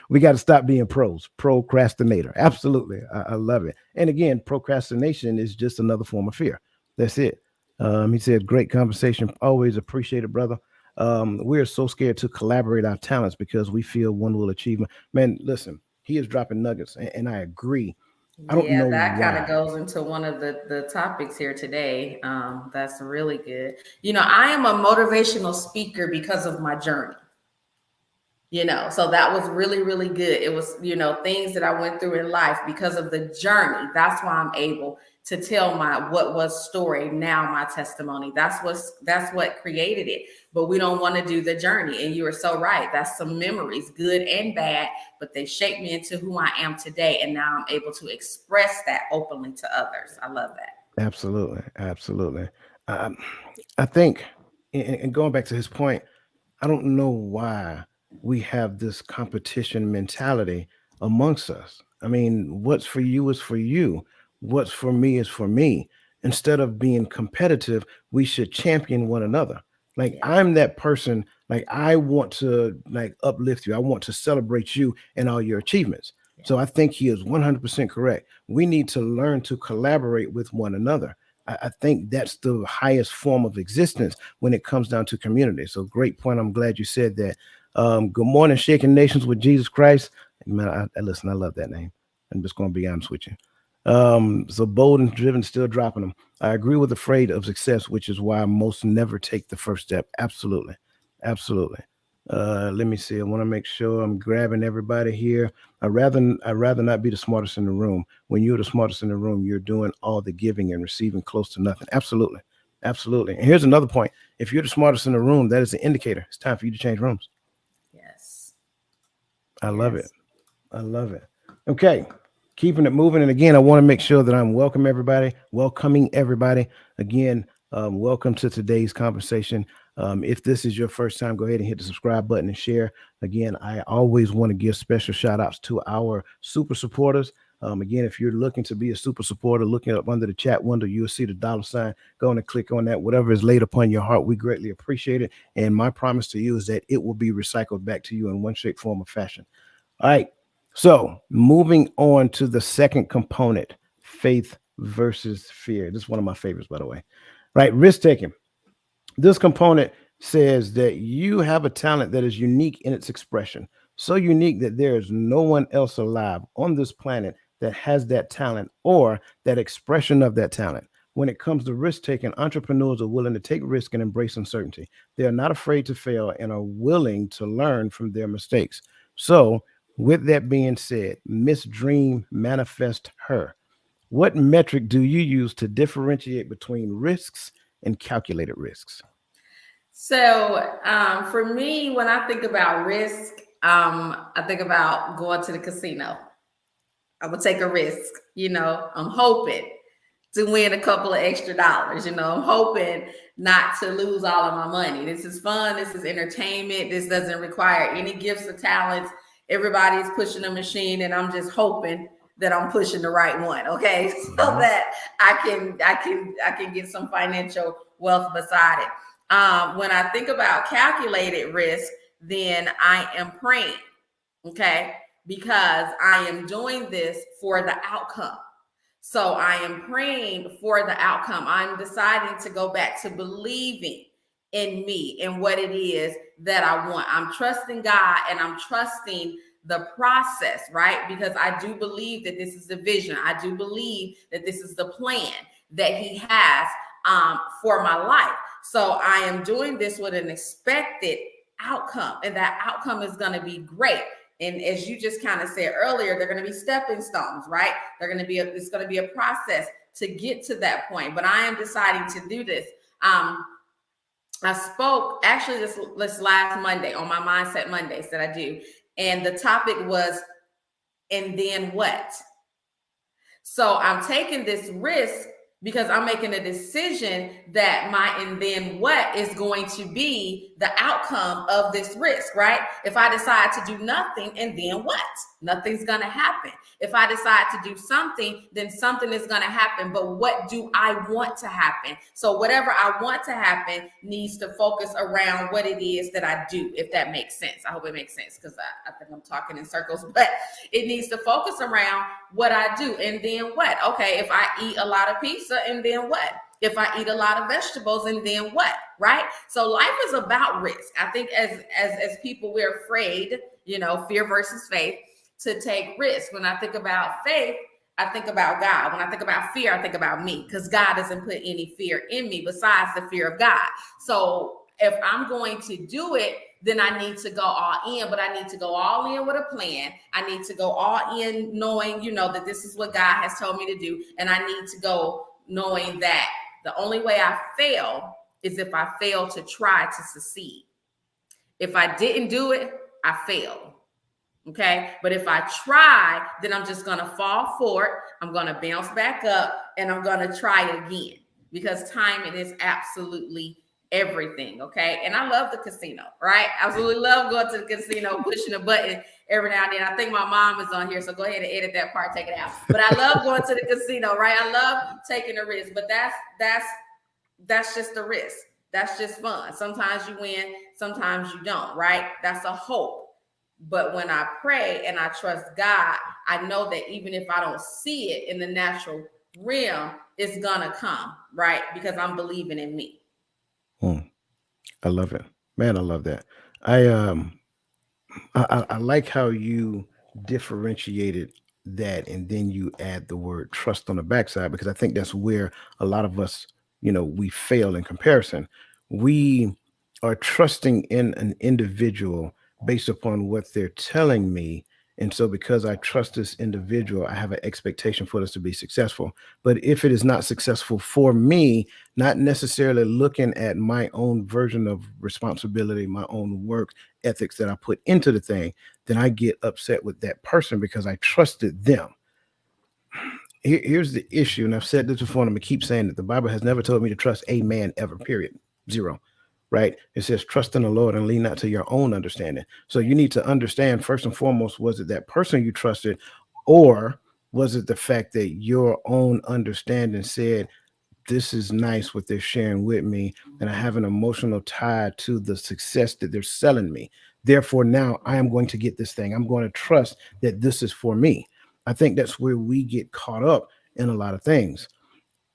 We got to stop being procrastinator. Absolutely. I love it. And again, procrastination is just another form of fear. That's it. He said, great conversation. Always appreciate it, brother. We're so scared to collaborate our talents because we feel one will achieve. Man, listen, he is dropping nuggets, and I agree. I don't Yeah, know that kind of why. goes into one of the topics here today. That's really good. I am a motivational speaker because of my journey. So that was really, really good. It was, things that I went through in life because of the journey. That's why I'm able to tell my what was story, now my testimony. That's what created it. But we don't want to do the journey. And you are so right. That's some memories, good and bad, but they shaped me into who I am today. And now I'm able to express that openly to others. I love that. Absolutely, absolutely. Um, I think, and going back to his point, I don't know why we have this competition mentality amongst us. I mean, what's for you is for you. What's for me is for me. Instead of being competitive, we should champion one another. Like Yeah. I'm that person, like I want to like uplift you. I want to celebrate you and all your achievements. So I think he is 100% correct. We need to learn to collaborate with one another. I think that's the highest form of existence when it comes down to community. So great point. I'm glad you said that. Good morning, Shaking Nations with Jesus Christ. Man, listen, I love that name. I'm just going to be honest with you. So Bold and Driven still dropping them. I agree with afraid of success, which is why most never take the first step. Absolutely. Absolutely. Let me see. I want to make sure I'm grabbing everybody here. I'd rather not be the smartest in the room. When you're the smartest in the room, you're doing all the giving and receiving close to nothing. Absolutely. Absolutely. And here's another point. If you're the smartest in the room, that is an indicator. It's time for you to change rooms. Yes. I love it. Yes. I love it. Okay. Keeping it moving. And again, I want to make sure that I'm welcoming everybody. Again, welcome to today's conversation. If this is your first time, go ahead and hit the subscribe button and share. Again, I always want to give special shout outs to our super supporters. Again, if you're looking to be a super supporter, looking up under the chat window, you'll see the dollar sign. Go on and click on that. Whatever is laid upon your heart, we greatly appreciate it. And my promise to you is that it will be recycled back to you in one shape, form, or fashion. All right. So moving on to the second component, faith versus fear. This is one of my favorites, by the way. Right. Risk taking. This component says that you have a talent that is unique in its expression, so unique that there is no one else alive on this planet that has that talent or that expression of that talent. When it comes to risk taking, entrepreneurs are willing to take risk and embrace uncertainty. They are not afraid to fail and are willing to learn from their mistakes. So, with that being said, Miss Dream manifest her. What metric do you use to differentiate between risks and calculated risks? For me, when I think about risk, I think about going to the casino. I would take a risk. I'm hoping to win a couple of extra dollars. I'm hoping not to lose all of my money. This is fun. This is entertainment. This doesn't require any gifts or talents. Everybody's pushing a machine, and I'm just hoping that I'm pushing the right one. Okay, so that I can get some financial wealth beside it. When I think about calculated risk, then I am praying. Okay, because I am doing this for the outcome. So I am praying for the outcome. I'm deciding to go back to believing in me and what it is that I want. I'm trusting God and I'm trusting the process, right? Because I do believe that this is the vision. I do believe that this is the plan that He has for my life. So I am doing this with an expected outcome, and that outcome is going to be great. And as you just kind of said earlier, they're going to be stepping stones, right? It's going to be a process to get to that point. But I am deciding to do this. I spoke actually this last Monday on my Mindset Mondays that I do. And the topic was, and then what? So I'm taking this risk because I'm making a decision that my and then what is going to be the outcome of this risk, right? If I decide to do nothing, and then what? Nothing's going to happen. If I decide to do something, then something is going to happen. But what do I want to happen? So whatever I want to happen needs to focus around what it is that I do, if that makes sense. I hope it makes sense, because I think I'm talking in circles, but it needs to focus around what I do. And then what? Okay, if I eat a lot of pizza, and then what? If I eat a lot of vegetables, and then what? Right? So life is about risk. I think as people, we're afraid, fear versus faith, to take risk. When I think about faith, I think about God. When I think about fear, I think about me, because God doesn't put any fear in me besides the fear of God. So if I'm going to do it, then I need to go all in, but I need to go all in with a plan. I need to go all in knowing, that this is what God has told me to do. And I need to go knowing that the only way I fail is if I fail to try to succeed. If I didn't do it, I failed. Okay. But if I try, then I'm just going to fall for it. I'm going to bounce back up, and I'm going to try again, because timing is absolutely everything. Okay. And I love the casino, right? I absolutely love going to the casino, pushing a button every now and then. I think my mom is on here, so go ahead and edit that part, take it out. But I love going to the casino, right? I love taking a risk, but that's just a risk. That's just fun. Sometimes you win, sometimes you don't, right? That's a hope. But when I pray and I trust God, I know that even if I don't see it in the natural realm, it's gonna come, right? Because I'm believing in me. I love it, man. I love that. I like how you differentiated that, and then you add the word trust on the backside, because I think that's where a lot of us, we fail in comparison. We are trusting in an individual based upon what they're telling me. And so, because I trust this individual, I have an expectation for this to be successful. But if it is not successful for me, not necessarily looking at my own version of responsibility, my own work ethics that I put into the thing, then I get upset with that person because I trusted them. Here's the issue, and I've said this before, and I'm gonna keep saying that the Bible has never told me to trust a man ever, period. Zero. Right? It says, trust in the Lord and lean not to your own understanding. So you need to understand, first and foremost, was it that person you trusted, or was it the fact that your own understanding said, this is nice what they're sharing with me, and I have an emotional tie to the success that they're selling me. Therefore, now I am going to get this thing. I'm going to trust that this is for me. I think that's where we get caught up in a lot of things.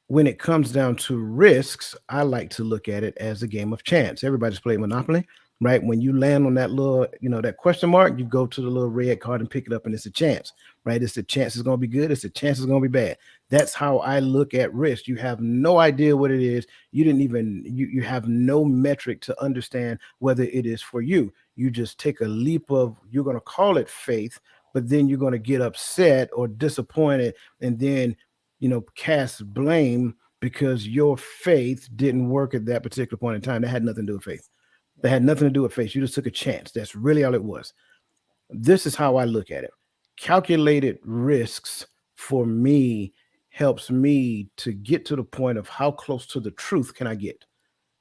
When it comes down to risks, I like to look at it as a game of chance. Everybody's played Monopoly, right? When you land on that little, that question mark, you go to the little red card and pick it up, and it's a chance, right? It's a chance it's going to be good. It's a chance it's going to be bad. That's how I look at risk. You have no idea what it is. You didn't even, you have no metric to understand whether it is for you. You just take a leap of, you're going to call it faith, but then you're going to get upset or disappointed, and then cast blame because your faith didn't work at that particular point in time. That had nothing to do with faith. that had nothing to do with faith. You just took a chance. That's really all it was. This is how I look at it. Calculated risks for me helps me to get to the point of how close to the truth can I get.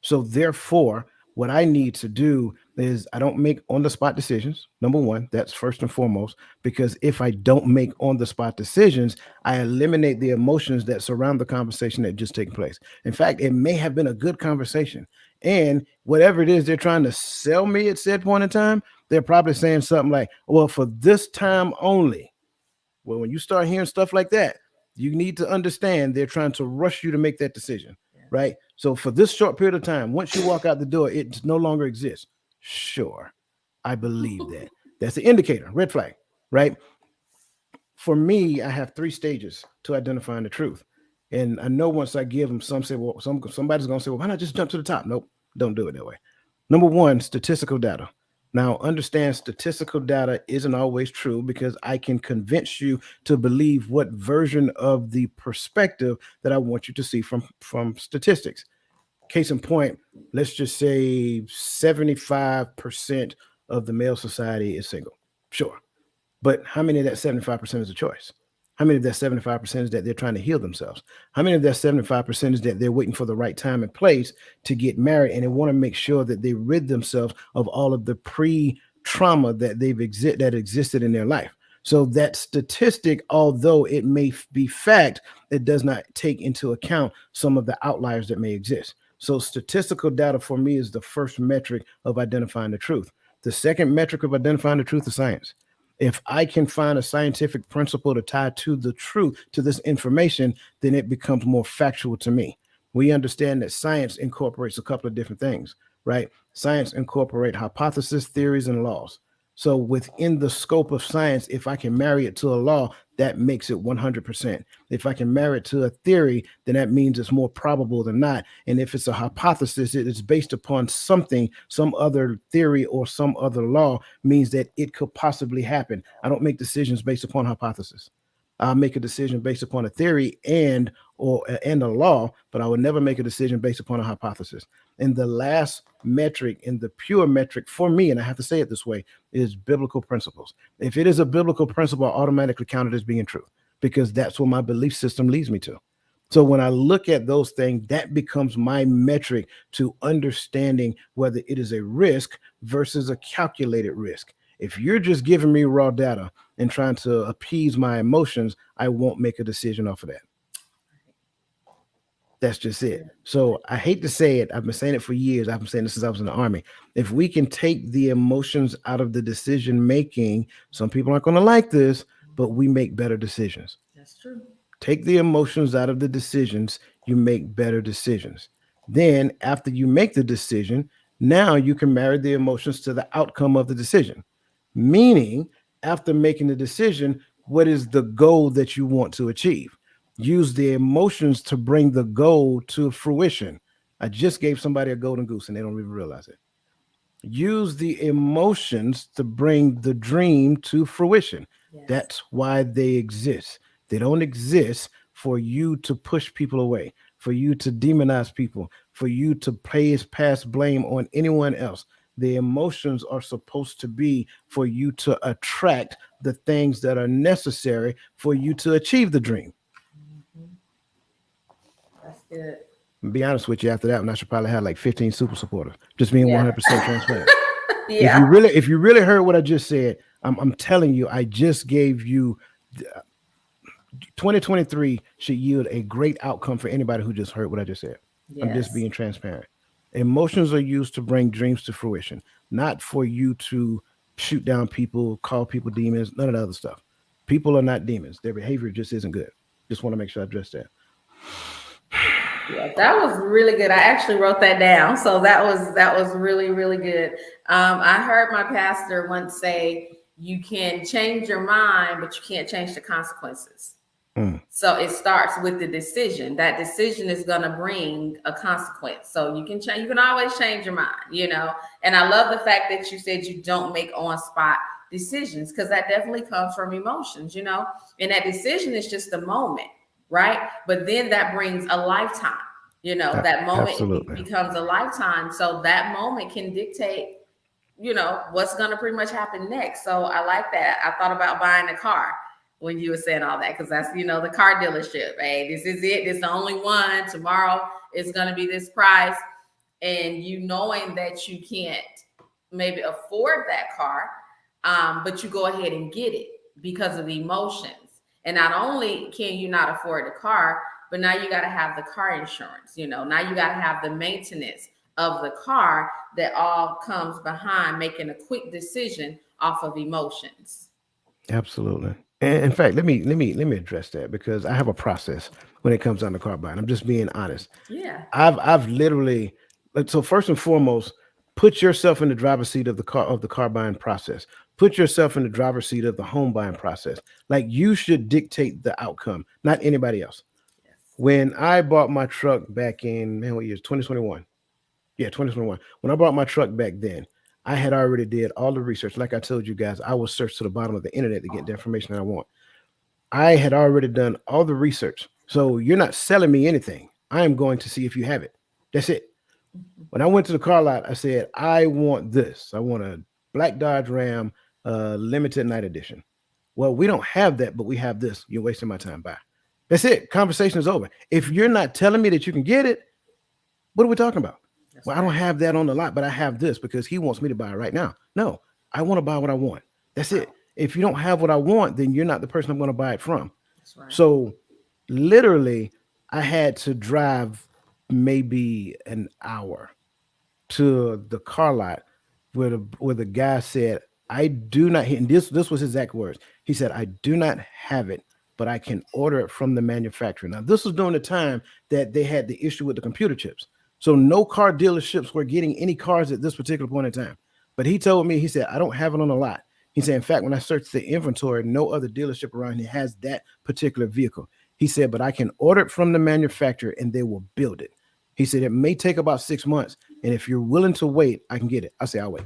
So therefore, what I need to do is I don't make on the spot decisions. Number one, that's first and foremost, because if I don't make on the spot decisions, I eliminate the emotions that surround the conversation that just taken place. In fact, it may have been a good conversation. And whatever it is they're trying to sell me at said point in time, they're probably saying something like, well, for this time only. Well, when you start hearing stuff like that, you need to understand they're trying to rush you to make that decision, right? So for this short period of time, once you walk out the door, it no longer exists. Sure, I believe that. That's the indicator, red flag, right? For me, I have 3 stages to identifying the truth. And I know once I give them, some say, well, somebody's going to say, well, why not just jump to the top? Nope, don't do it that way. Number one, statistical data. Now, understand statistical data isn't always true because I can convince you to believe what version of the perspective that I want you to see from statistics. Case in point, let's just say 75% of the male society is single. Sure. But how many of that 75% is a choice? How many of that 75% is that they're trying to heal themselves? How many of that 75% is that they're waiting for the right time and place to get married and they want to make sure that they rid themselves of all of the pre-trauma that that existed in their life? So that statistic, although it may be fact, it does not take into account some of the outliers that may exist. So statistical data for me is the first metric of identifying the truth. The second metric of identifying the truth is science. If I can find a scientific principle to tie to the truth, to this information, then it becomes more factual to me. We understand that science incorporates a couple of different things, right? Science incorporates hypotheses, theories, and laws. So within the scope of science, if I can marry it to a law, that makes it 100%. If I can marry it to a theory, then that means it's more probable than not. And if it's a hypothesis, it is based upon something, some other theory or some other law means that it could possibly happen. I don't make decisions based upon hypothesis. I'll make a decision based upon a theory and a law, but I would never make a decision based upon a hypothesis. And the last metric and the pure metric for me, and I have to say it this way, is biblical principles. If it is a biblical principle, I automatically count it as being true because that's what my belief system leads me to. So when I look at those things, that becomes my metric to understanding whether it is a risk versus a calculated risk. If you're just giving me raw data and trying to appease my emotions, I won't make a decision off of that. That's just it. So I hate to say it. I've been saying it for years. I've been saying this since I was in the Army. If we can take the emotions out of the decision making, some people aren't going to like this, but we make better decisions. That's true. Take the emotions out of the decisions, you make better decisions. Then after you make the decision, now you can marry the emotions to the outcome of the decision. Meaning, after making the decision, what is the goal that you want to achieve? Use the emotions to bring the goal to fruition. I just gave somebody a golden goose and they don't even realize it. Use the emotions to bring the dream to fruition. Yes. That's why they exist. They don't exist for you to push people away, for you to demonize people, for you to pass blame on anyone else. The emotions are supposed to be for you to attract the things that are necessary for you to achieve the dream. That's good. Be honest with you, after that one, I should probably have like 15 super supporters. Just being 100% transparent. Yeah. If you really heard what I just said, I'm telling you, I just gave you 2023 should yield a great outcome for anybody who just heard what I just said. Yes. I'm just being transparent. Emotions are used to bring dreams to fruition, not for you to shoot down people, call people demons, none of the other stuff. People are not demons. Their behavior just isn't good. Just want to make sure I address that. Yeah, that was really good. I actually wrote that down. So that was really, really good. I heard my pastor once say, you can change your mind, but you can't change the consequences. So it starts with the decision. That decision is going to bring a consequence. So you can always change your mind, you know. And I love the fact that you said you don't make on spot decisions, because that definitely comes from emotions, you know. And that decision is just a moment, right? But then that brings a lifetime. That moment Absolutely. becomes a lifetime. So that moment can dictate, what's going to pretty much happen next. So I like that. I thought about buying a car when you were saying all that, because that's, the car dealership. Hey, this is it. This is the only one. Tomorrow it's going to be this price. And knowing that you can't maybe afford that car, but you go ahead and get it because of emotions. And not only can you not afford the car, but now you got to have the car insurance. Now you got to have the maintenance of the car, that all comes behind making a quick decision off of emotions. Absolutely. And in fact, let me address that because I have a process when it comes down to car buying. I'm just being honest. Yeah. I've literally, so first and foremost, put yourself in the driver's seat of the car buying process. Put yourself in the driver's seat of the home buying process. Like, you should dictate the outcome, not anybody else. Yes. When I bought my truck back in, man, what year? 2021. Yeah, 2021. When I bought my truck back then, I had already did all the research. Like I told you guys, I will search to the bottom of the internet to get the information that I want. I had already done all the research. So you're not selling me anything. I am going to see if you have it. That's it. When I went to the car lot, I said, I want this. I want a black Dodge Ram limited night edition. Well, we don't have that, but we have this. You're wasting my time. Bye. That's it. Conversation is over. If you're not telling me that you can get it, what are we talking about? That's Well, I right. don't have that on the lot, but I have this because he wants me to buy it right now. No, I want to buy what I want. That's it. If you don't have what I want, then you're not the person I'm going to buy it from. That's right. So literally, I had to drive maybe an hour to the car lot where the guy said, I do not, and this was his exact words. He said, I do not have it, but I can order it from the manufacturer. Now, this was during the time that they had the issue with the computer chips. So no car dealerships were getting any cars at this particular point in time. But he told me, he said, I don't have it on the lot. He said, in fact, when I searched the inventory, no other dealership around here has that particular vehicle. He said, but I can order it from the manufacturer and they will build it. He said, it may take about 6 months. And if you're willing to wait, I can get it. I say, I'll wait.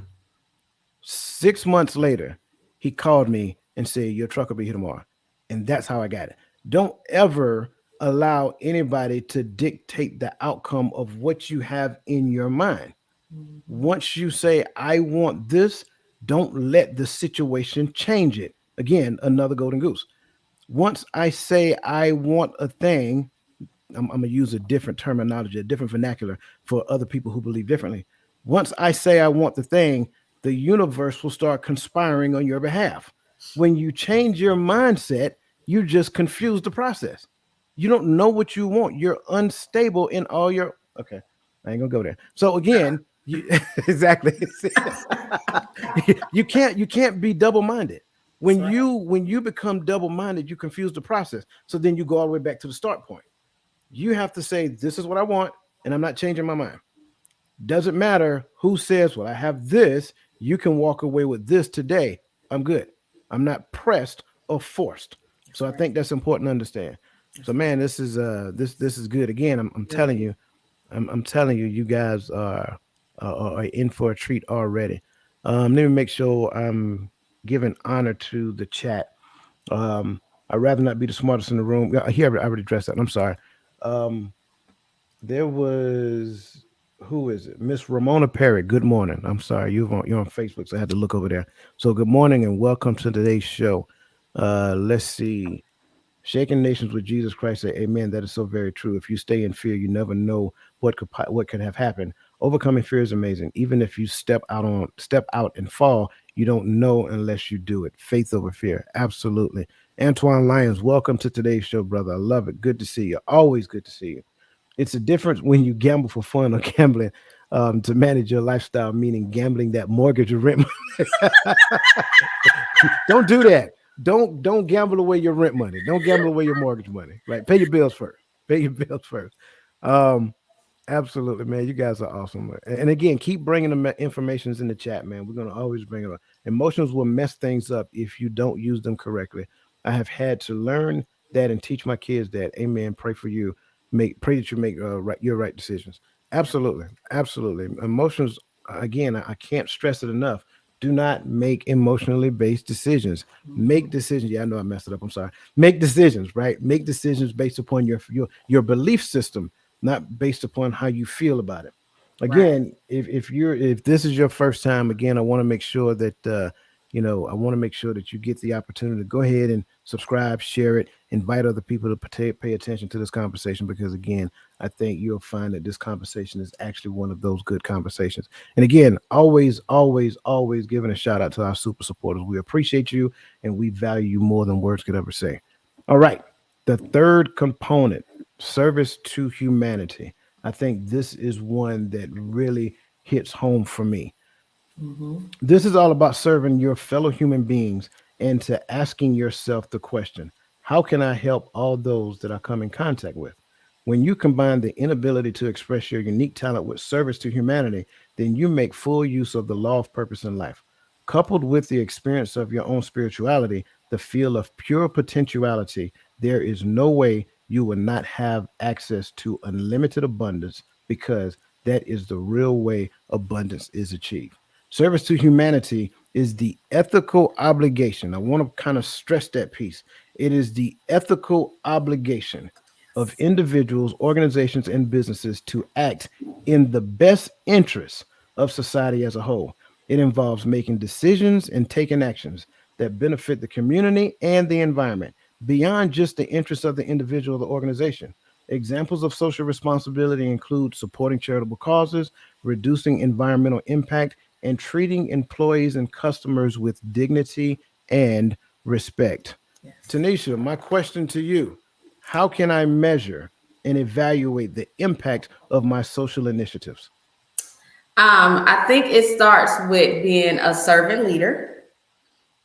6 months later, he called me and said, your truck will be here tomorrow. And that's how I got it. Don't ever allow anybody to dictate the outcome of what you have in your mind. Once you say, I want this, don't let the situation change it. Again, another golden goose. Once I say I want a thing, I'm going to use a different terminology, a different vernacular for other people who believe differently. Once I say I want the thing, the universe will start conspiring on your behalf. When you change your mindset, you just confuse the process. You don't know what you want. You're unstable in all your. Okay, I ain't gonna go there. So again, you exactly. you can't be double minded. When That's right. you become double minded, you confuse the process. So then you go all the way back to the start point. You have to say, this is what I want, and I'm not changing my mind. Doesn't matter who says, well, I have this. You can walk away with this today. I'm good. I'm not pressed or forced. That's So I right. think that's important to understand. So That's right. man, this is good. Again, I'm telling Really. you, I'm telling you, you guys are in for a treat already. Let me make sure I'm giving honor to the chat. I'd rather not be the smartest in the room. Yeah, here I already addressed that. I'm sorry. Um, there was, who is it? Miss Ramona Perry. Good morning. I'm sorry, you're on Facebook, so I had to look over there. So good morning and welcome to today's show. Let's see. Shaking nations with Jesus Christ. Say, Amen. That is so very true. If you stay in fear, you never know what could have happened. Overcoming fear is amazing. Even if you step out and fall, you don't know unless you do it. Faith over fear. Absolutely. Antoine Lyons, welcome to today's show, brother. I love it. Good to see you. Always good to see you. It's a difference when you gamble for fun or gambling to manage your lifestyle, meaning gambling that mortgage or rent. Don't do that. Don't gamble away your rent money. Don't gamble away your mortgage money. Right? Pay your bills first. Pay your bills first. Um, Absolutely, man. You guys are awesome. And again, keep bringing the informations in the chat, man. We're gonna always bring it up. Emotions will mess things up if you don't use them correctly. I have had to learn that and teach my kids that. Amen. Pray for you. Pray that you make your right decisions. Yeah. Absolutely, absolutely. Emotions. Again, I can't stress it enough. Do not make emotionally based decisions. Make Mhm. decisions. Yeah, I know I messed it up. I'm sorry. Make decisions. Right. Make decisions based upon your belief system, not based upon how you feel about it. Right. Again, if this is your first time, again, I want to make sure that I want to make sure that you get the opportunity to go ahead and subscribe, share it, invite other people to pay attention to this conversation, because again, I think you'll find that this conversation is actually one of those good conversations. And again, always, always, always giving a shout out to our super supporters. We appreciate you and we value you more than words could ever say. All right. The third component, service to humanity. I think this is one that really hits home for me. Mm-hmm. This is all about serving your fellow human beings and to asking yourself the question, how can I help all those that I come in contact with? When you combine the inability to express your unique talent with service to humanity, then you make full use of the law of purpose in life. Coupled with the experience of your own spirituality, the feel of pure potentiality, there is no way you will not have access to unlimited abundance, because that is the real way abundance is achieved. Service to humanity is the ethical obligation. I want to kind of stress that piece. It is the ethical obligation of individuals, organizations, and businesses to act in the best interests of society as a whole. It involves making decisions and taking actions that benefit the community and the environment beyond just the interests of the individual or the organization. Examples of social responsibility include supporting charitable causes, reducing environmental impact, and treating employees and customers with dignity and respect. Yes. Tanisha, my question to you: how can I measure and evaluate the impact of my social initiatives? I think it starts with being a servant leader.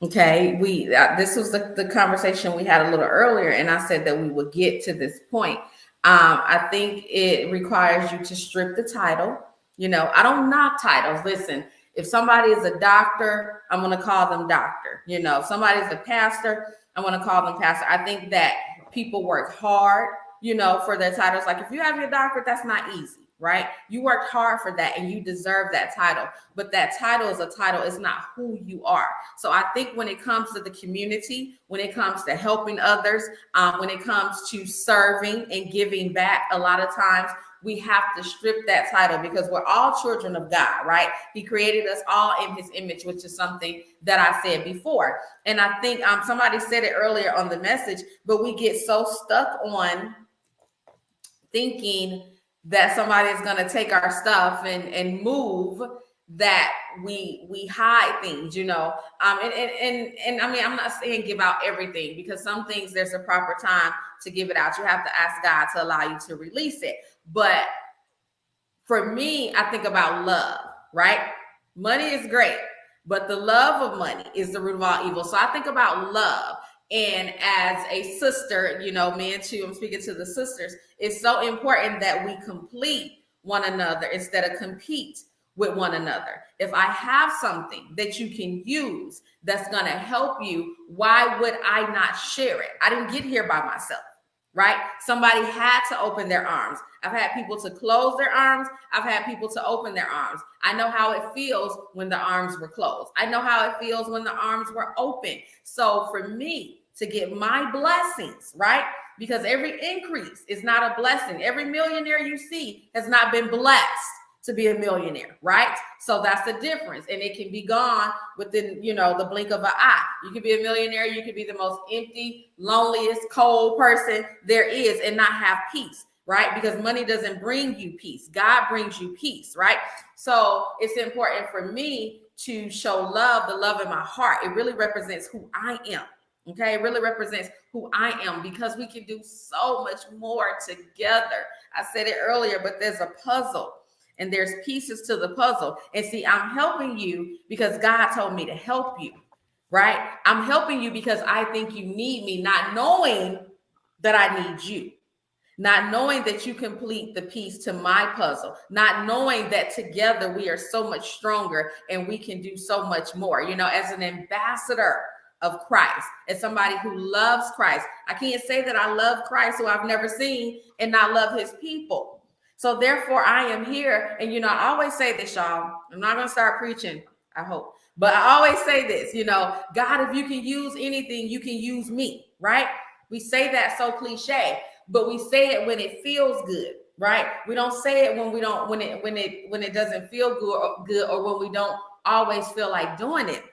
Okay, we this was the conversation we had a little earlier, and I said that we would get to this point. I think it requires you to strip the title. I don't knock titles. Listen, if somebody is a doctor, I'm going to call them doctor. If somebody's a pastor, I'm going to call them pastor. I think that people work hard, for their titles. Like if you have your doctorate, that's not easy, right? You worked hard for that and you deserve that title. But that title is a title, it's not who you are. So I think when it comes to the community, when it comes to helping others, when it comes to serving and giving back, a lot of times we have to strip that title, because we're all children of God, right? He created us all in his image, which is something that I said before. And I think somebody said it earlier on the message, but we get so stuck on thinking that somebody is going to take our stuff and move, that we hide things, and I mean, I'm not saying give out everything, because some things there's a proper time to give it out. You have to ask God to allow you to release it. But for me, I think about love, right? Money is great, but the love of money is the root of all evil. So I think about love. And as a sister, men too, I'm speaking to the sisters, it's so important that we complete one another instead of compete with one another. If I have something that you can use that's going to help you, why would I not share it? I didn't get here by myself, right? Somebody had to open their arms. I've had people to close their arms. I've had people to open their arms. I know how it feels when the arms were closed. I know how it feels when the arms were open. So for me to get my blessings, right? Because every increase is not a blessing. Every millionaire you see has not been blessed to be a millionaire, right? So that's the difference. And it can be gone within, the blink of an eye. You could be a millionaire. You could be the most empty, loneliest, cold person there is and not have peace, right? Because money doesn't bring you peace. God brings you peace, right? So it's important for me to show love, the love in my heart. It really represents who I am. Okay, it really represents who I am, because we can do so much more together. I said it earlier, but there's a puzzle and there's pieces to the puzzle. And see, I'm helping you because God told me to help you, right? I'm helping you because I think you need me, not knowing that I need you. Not knowing that you complete the piece to my puzzle, not knowing that together we are so much stronger and we can do so much more. As an ambassador of Christ, as somebody who loves Christ, I can't say that I love Christ who I've never seen and not love his people. So therefore I am here. And, I always say this, y'all, I'm not going to start preaching, I hope, but I always say this, God, if you can use anything, you can use me, right? We say that so cliche, but we say it when it feels good. right? We don't say it when we don't when it doesn't feel good, or when we don't always feel like doing it.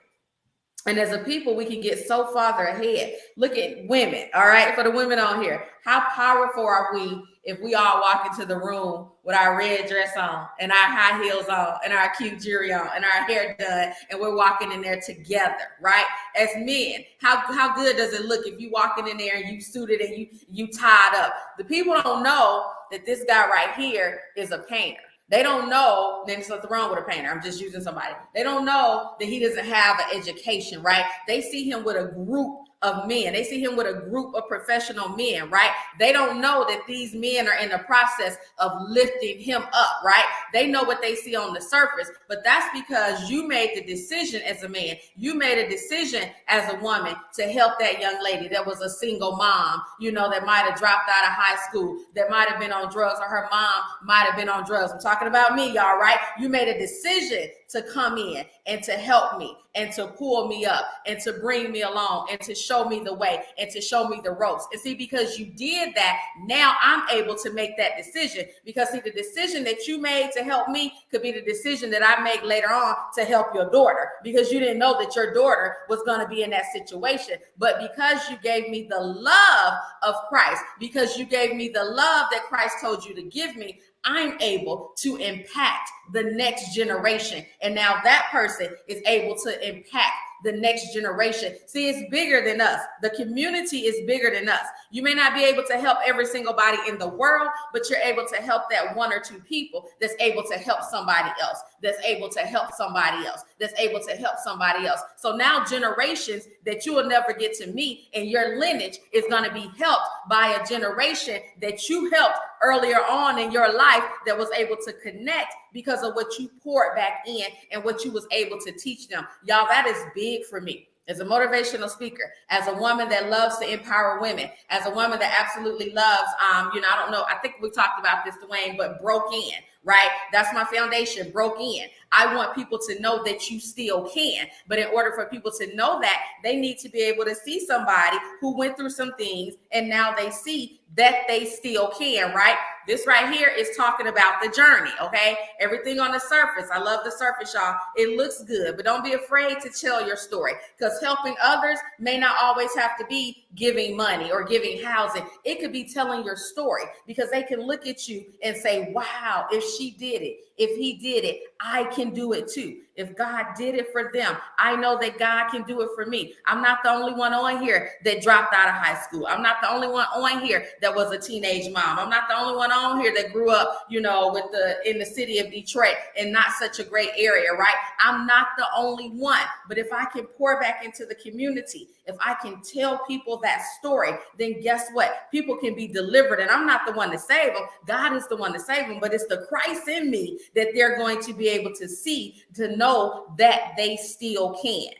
And as a people, we can get so farther ahead. Look at women, all right? For the women on here, how powerful are we if we all walk into the room with our red dress on and our high heels on and our cute jewelry on and our hair done, and we're walking in there together, right? As men, how good does it look if you walking in there and you suited and you tied up? The people don't know that this guy right here is a painter. They don't know, then there's nothing wrong with a painter. I'm just using somebody. They don't know that he doesn't have an education, right? They see him with a group of men. They see him with a group of professional men, right? They don't know that these men are in the process of lifting him up, right? They know what they see on the surface, but that's because you made the decision as a man. You made a decision as a woman to help that young lady that was a single mom, that might have dropped out of high school, that might have been on drugs, or her mom might have been on drugs. I'm talking about me, y'all, right? You made a decision to come in and to help me and to pull me up and to bring me along and to show me the way and to show me the ropes. And see, because you did that, now I'm able to make that decision. Because see, the decision that you made to help me could be the decision that I make later on to help your daughter, because you didn't know that your daughter was going to be in that situation. But because you gave me the love of Christ, because you gave me the love that Christ told you to give me, I'm able to impact the next generation. And now that person is able to impact the next generation. See, it's bigger than us. The community is bigger than us. You may not be able to help every single body in the world, but you're able to help that one or two people that's able to help somebody else, that's able to help somebody else, that's able to help somebody else. So now generations that you will never get to meet, and your lineage is going to be helped by a generation that you helped earlier on in your life, that was able to connect because of what you poured back in and what you was able to teach them. Y'all, that is big for me. As a motivational speaker, as a woman that loves to empower women, as a woman that absolutely loves, I don't know, I think we talked about this, Dwayne, but broke in, right? That's my foundation, broke in. I want people to know that you still can. But in order for people to know that, they need to be able to see somebody who went through some things and now they see that they still can, right? This right here is talking about the journey, okay? Everything on the surface. I love the surface, y'all. It looks good, but don't be afraid to tell your story, because helping others may not always have to be giving money or giving housing. It could be telling your story, because they can look at you and say, wow, if she did it, if he did it, I can do it too. If God did it for them, I know that God can do it for me. I'm not the only one on here that dropped out of high school. I'm not the only one on here that was a teenage mom. I'm not the only one on here that grew up, in the city of Detroit, and not such a great area, right? I'm not the only one. But if I can pour back into the community, if I can tell people that story, then guess what? People can be delivered, and I'm not the one to save them. God is the one to save them, but it's the Christ in me that they're going to be able to see, to know that they still can.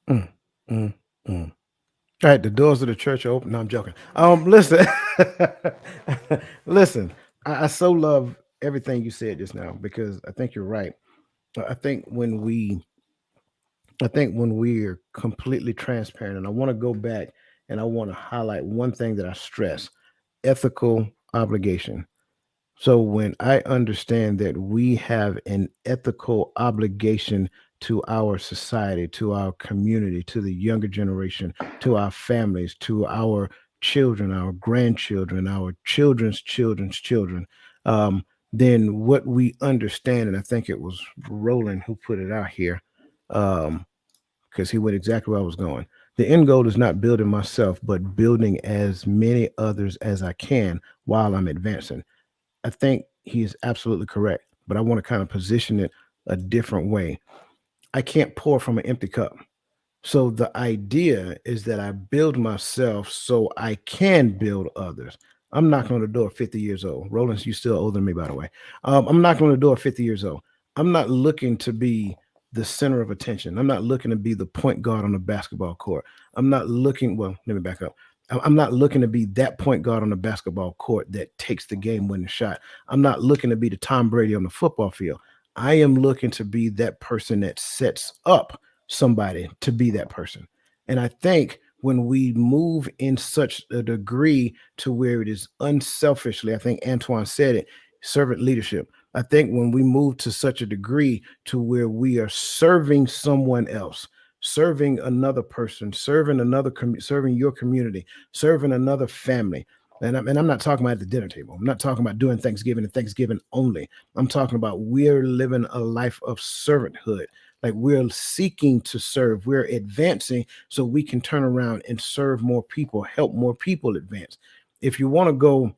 Mm, mm, mm. All right, the doors of the church are open. No, I'm joking. Listen, listen. I so love everything you said just now, because I think you're right. I think when we're completely transparent, and I want to go back and I want to highlight one thing that I stress: ethical obligation. So when I understand that we have an ethical obligation to our society, to our community, to the younger generation, to our families, to our children, our grandchildren, our children's children's children, then what we understand, and I think it was Roland who put it out here, because he went exactly where I was going. The end goal is not building myself, but building as many others as I can while I'm advancing. I think he is absolutely correct, but I want to kind of position it a different way. I can't pour from an empty cup. So the idea is that I build myself so I can build others. I'm knocking on the door 50 years old. Roland, you still older than me, by the way. I'm knocking on the door 50 years old. I'm not looking to be the center of attention. I'm not looking to be the point guard on the basketball court. I'm not looking, well, let me back up. I'm not looking to be that point guard on the basketball court that takes the game winning shot. I'm not looking to be the Tom Brady on the football field. I am looking to be that person that sets up somebody to be that person. And I think when we move in such a degree to where it is unselfishly, I think Antoine said it, servant leadership. I think when we move to such a degree to where we are serving someone else, serving another person, serving serving your community, serving another family. And I'm not talking about at the dinner table. I'm not talking about doing Thanksgiving and Thanksgiving only. I'm talking about we're living a life of servanthood. Like we're seeking to serve, we're advancing so we can turn around and serve more people, help more people advance. If you want to go,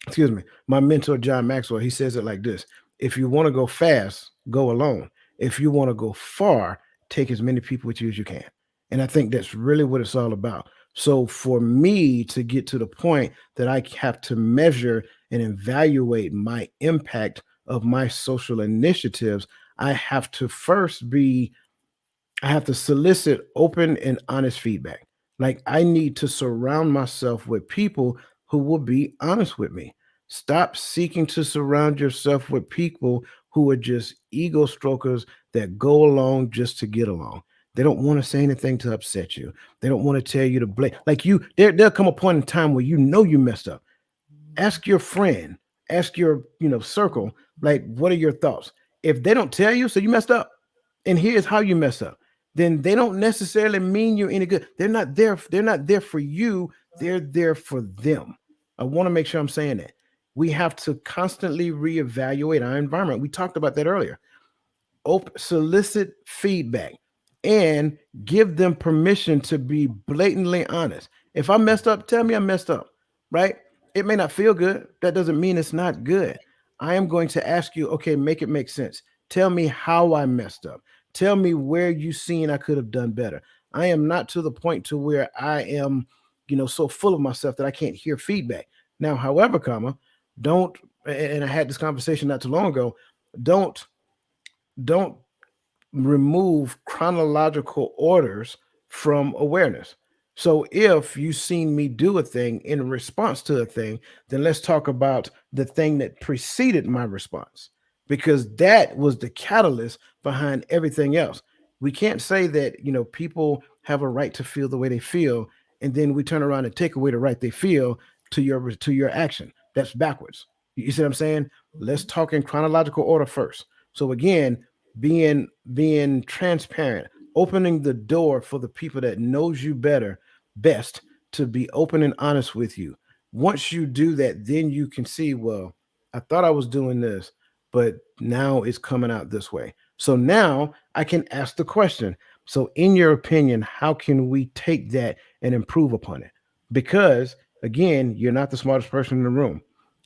excuse me, my mentor John Maxwell, he says it like this: if you want to go fast, go alone. If you want to go far, take as many people with you as you can. And I think that's really what it's all about. So for me to get to the point that I have to measure and evaluate my impact of my social initiatives, I have to first be I have to solicit open and honest feedback. Like I need to surround myself with people who will be honest with me. Stop seeking to surround yourself with people who are just ego strokers that go along just to get along. They don't want to say anything to upset you. They don't want to tell you to blame. Like you, there'll come a point in time where you know you messed up. Ask your friend, ask your circle, like, what are your thoughts? If they don't tell you, so you messed up, and here's how you mess up, then they don't necessarily mean you're any good. They're not there for you, they're there for them. I want to make sure I'm saying that. We have to constantly reevaluate our environment. We talked about that earlier. Solicit feedback and give them permission to be blatantly honest. If I messed up, tell me I messed up, right? It may not feel good. That doesn't mean it's not good. I am going to ask you, okay, make it make sense. Tell me how I messed up. Tell me where you seen I could have done better. I am not to the point to where I am, so full of myself that I can't hear feedback. Now, however, don't, and I had this conversation not too long ago, don't don't remove chronological orders from awareness. So if you seen me do a thing in response to a thing, then let's talk about the thing that preceded my response, because that was the catalyst behind everything else. We can't say that, people have a right to feel the way they feel, and then we turn around and take away the right they feel to your action. That's backwards. You see what I'm saying? Let's talk in chronological order first. So again, being transparent, opening the door for the people that knows you best to be open and honest with you. Once you do that, then you can see, well, I thought I was doing this, but now it's coming out this way. So now I can ask the question. So in your opinion, how can we take that and improve upon it? Because again, you're not the smartest person in the room.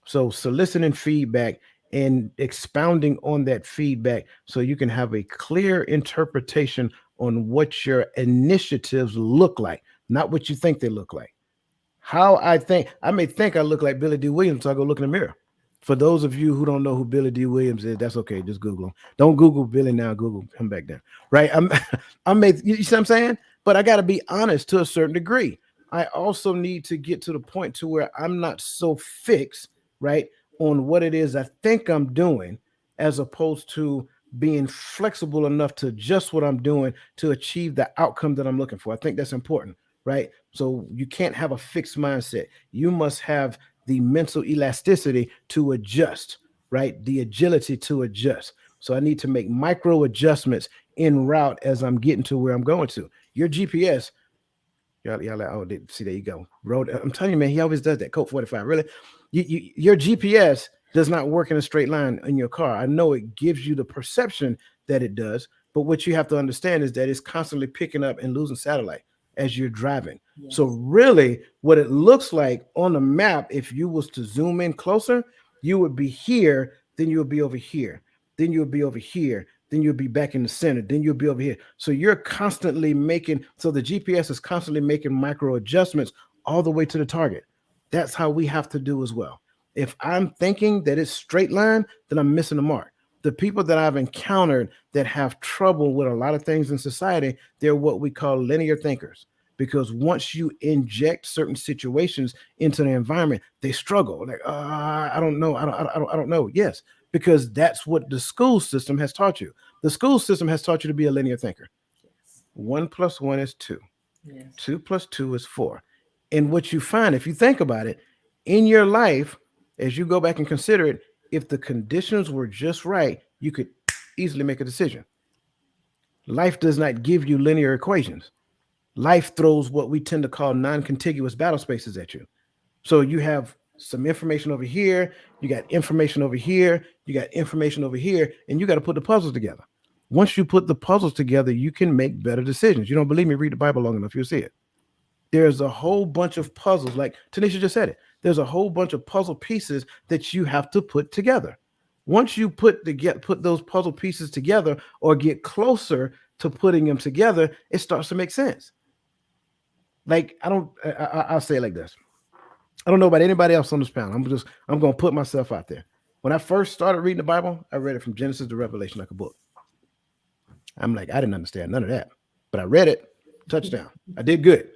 So soliciting feedback and expounding on that feedback so you can have a clear interpretation on what your initiatives look like, not what you think they look like. How I may think I look like Billy D. Williams, so I go look in the mirror. For those of you who don't know who Billy D. Williams is, that's okay. Just Google him. Don't Google Billy now. Google him back then. Right? I may, you see what I'm saying? But I got to be honest to a certain degree. I also need to get to the point to where I'm not so fixed, right, on what it is I think I'm doing, as opposed to being flexible enough to adjust what I'm doing to achieve the outcome that I'm looking for. I think that's important, right? So you can't have a fixed mindset. You must have the mental elasticity to adjust, right? The agility to adjust. So I need to make micro adjustments en route as I'm getting to where I'm going to. Your GPS, y'all like, oh, see, there you go. Road. I'm telling you, man, he always does that. Code 45. Really, your GPS does not work in a straight line in your car. I know it gives you the perception that it does, but what you have to understand is that it's constantly picking up and losing satellite as you're driving. Yes. So really, what it looks like on the map, if you was to zoom in closer, you would be here, then you'll be over here, then you'll be over here, then you'll be back in the center, then you'll be over here. So you're constantly making, so the GPS is constantly making micro adjustments all the way to the target. That's how we have to do as well. If I'm thinking that it's straight line, then I'm missing the mark. The people that I've encountered that have trouble with a lot of things in society, they're what we call linear thinkers. Because once you inject certain situations into the environment, they struggle. Like, I don't know, I don't know. Yes, because that's what the school system has taught you. The school system has taught you to be a linear thinker. Yes. 1 + 1 is 2. Yes. 2 plus 2 is 4. And what you find, if you think about it, in your life, as you go back and consider it, if the conditions were just right, you could easily make a decision. Life does not give you linear equations. Life throws what we tend to call non contiguous battle spaces at you. So you have some information over here, you got information over here, you got information over here, and you got to put the puzzles together. Once you put the puzzles together, you can make better decisions. You don't believe me? Read the Bible long enough, you'll see it. There's a whole bunch of puzzles, like Tanisha just said it. There's a whole bunch of puzzle pieces that you have to put together. Once you put those puzzle pieces together or get closer to putting them together, it starts to make sense. Like I don't, I'll say it like this. I don't know about anybody else on this panel. I'm gonna put myself out there. When I first started reading the Bible, I read it from Genesis to Revelation like a book. I'm like, I didn't understand none of that, but I read it. Touchdown. I did good.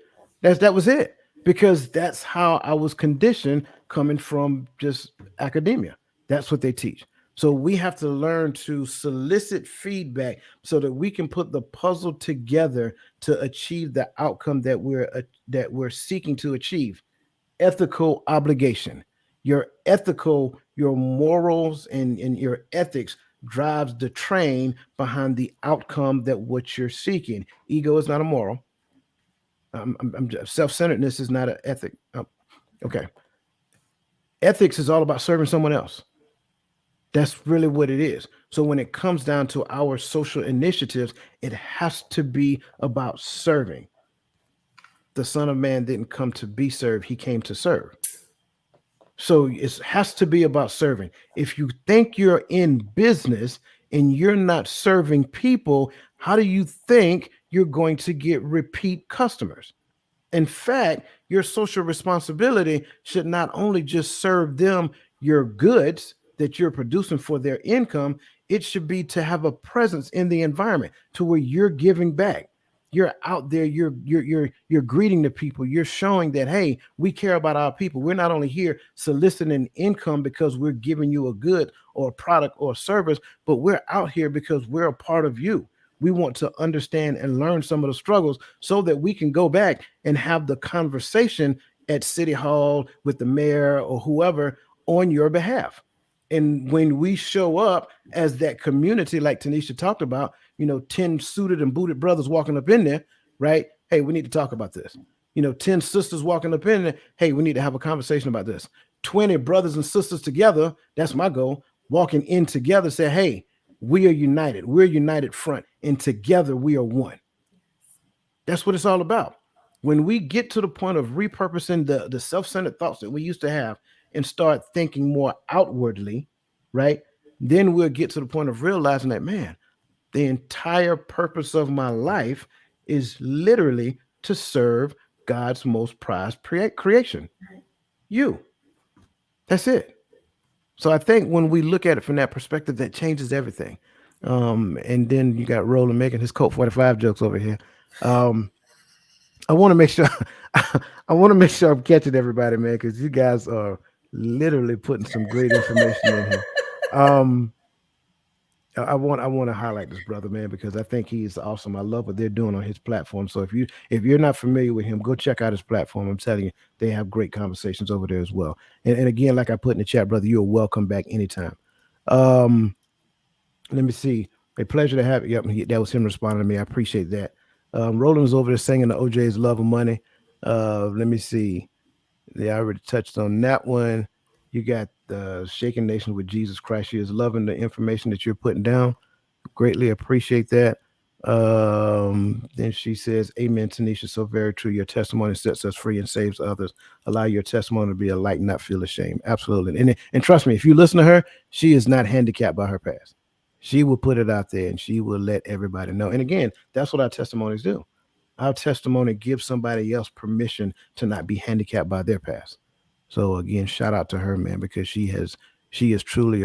That was it, because that's how I was conditioned coming from just academia. That's what they teach. So we have to learn to solicit feedback so that we can put the puzzle together to achieve the outcome that we're seeking to achieve. Ethical obligation. Your morals and your ethics drives the train behind the outcome that what you're seeking. Ego is not a moral. Self-centeredness is not an ethic. Okay. Ethics is all about serving someone else. That's really what it is. So when it comes down to our social initiatives, it has to be about serving. The Son of Man didn't come to be served, he came to serve. So it has to be about serving. If you think you're in business and you're not serving people, how do you think you're going to get repeat customers? In fact, your social responsibility should not only just serve them your goods that you're producing for their income, it should be to have a presence in the environment to where you're giving back. You're out there, you're greeting the people, you're showing that, hey, we care about our people. We're not only here soliciting income because we're giving you a good or a product or a service, but we're out here because we're a part of you. We want to understand and learn some of the struggles so that we can go back and have the conversation at City Hall with the mayor or whoever on your behalf. And when we show up as that community, like Tanisha talked about, 10 suited and booted brothers walking up in there, right? Hey, we need to talk about this. 10 sisters walking up in there. Hey, we need to have a conversation about this. 20 brothers and sisters together. That's my goal. Walking in together, say, hey, we are united. We're a united front, and together we are one. That's what it's all about. When we get to the point of repurposing the self-centered thoughts that we used to have and start thinking more outwardly, right? Then we'll get to the point of realizing that, man, the entire purpose of my life is literally to serve God's most prized creation, you. That's it. So I think when we look at it from that perspective, that changes everything. And then you got Roland making his Colt 45 jokes over here. I want to make sure I want to make sure I'm catching everybody, man, because you guys are literally putting some great information in here. Um, I want to highlight this brother, man, because I think he's awesome. I love what they're doing on his platform. So if you're not familiar with him, go check out his platform. I'm telling you, they have great conversations over there as well. And again, like I put in the chat, brother, you're welcome back anytime. Um, Let me see. A pleasure to have you. Yep, that was him responding to me. I appreciate that. Roland's over there singing the OJ's Love of Money. Let me see. They already touched on that one. You got the Shaken Nation with Jesus Christ. She is loving the information that you're putting down. Greatly appreciate that. Then she says, Amen, Tanisha. So very true. Your testimony sets us free and saves others. Allow your testimony to be a light, not feel ashamed. Absolutely. And trust me, if you listen to her, she is not handicapped by her past. She will put it out there and she will let everybody know. And again, that's what our testimonies do. Our testimony gives somebody else permission to not be handicapped by their past. So again, shout out to her, man, because she is truly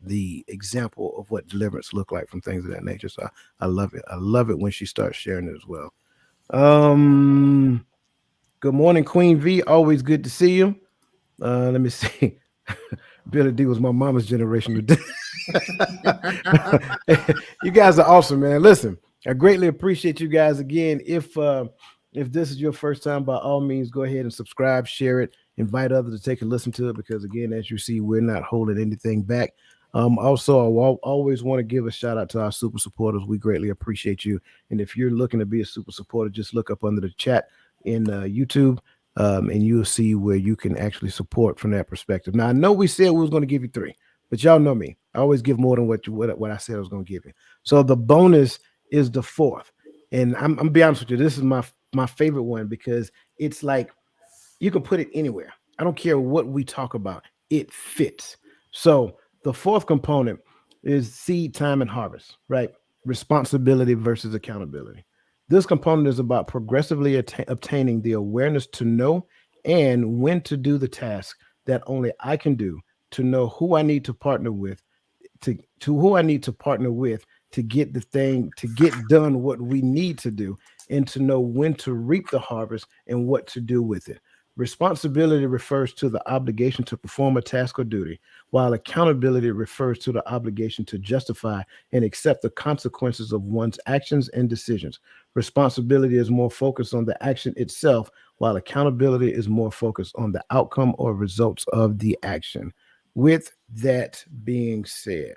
the example of what deliverance look like from things of that nature. So I love it. I love it when she starts sharing it as well. Good morning, Queen V. Always good to see you. Let me see. Billy D was my mama's generation. You guys are awesome, man. Listen, I greatly appreciate you guys again. If this is your first time, by all means, go ahead and subscribe, share it, invite others to take a listen to it. Because again, as you see, we're not holding anything back. Also, always want to give a shout out to our super supporters. We greatly appreciate you. And if you're looking to be a super supporter, just look up under the chat in YouTube, and you'll see where you can actually support from that perspective. Now, I know we said we was going to give you three, but y'all know me. I always give more than what I said I was going to give you. So the bonus is the fourth. And I'm be honest with you, this is my favorite one because it's like you can put it anywhere. I don't care what we talk about, it fits. So the fourth component is seed time and harvest, right? Responsibility versus accountability. This component is about progressively obtaining the awareness to know and when to do the task that only I can do, to know who I need to partner with, to who I need to partner with to get the thing to get done what we need to do, and to know when to reap the harvest and what to do with it. Responsibility refers to the obligation to perform a task or duty, while accountability refers to the obligation to justify and accept the consequences of one's actions and decisions. Responsibility is more focused on the action itself, while accountability is more focused on the outcome or results of the action. With that being said,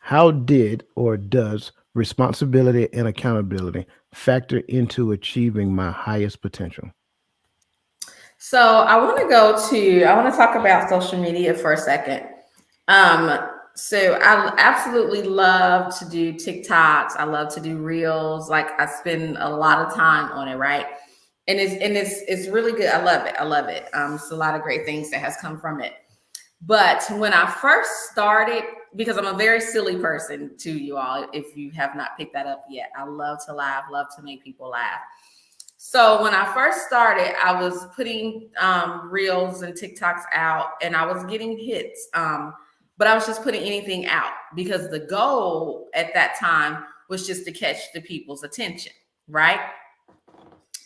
how did or does responsibility and accountability factor into achieving my highest potential? So I want to talk about social media for a second. So I absolutely love to do TikToks. I love to do reels. Like I spend a lot of time on it, right? And it's really good. I love it. I love it. It's a lot of great things that has come from it. But when I first started, because I'm a very silly person to you all, if you have not picked that up yet, I love to laugh, love to make people laugh. So when I first started, I was putting reels and TikToks out, and I was getting hits. But I was just putting anything out because the goal at that time was just to catch the people's attention, right?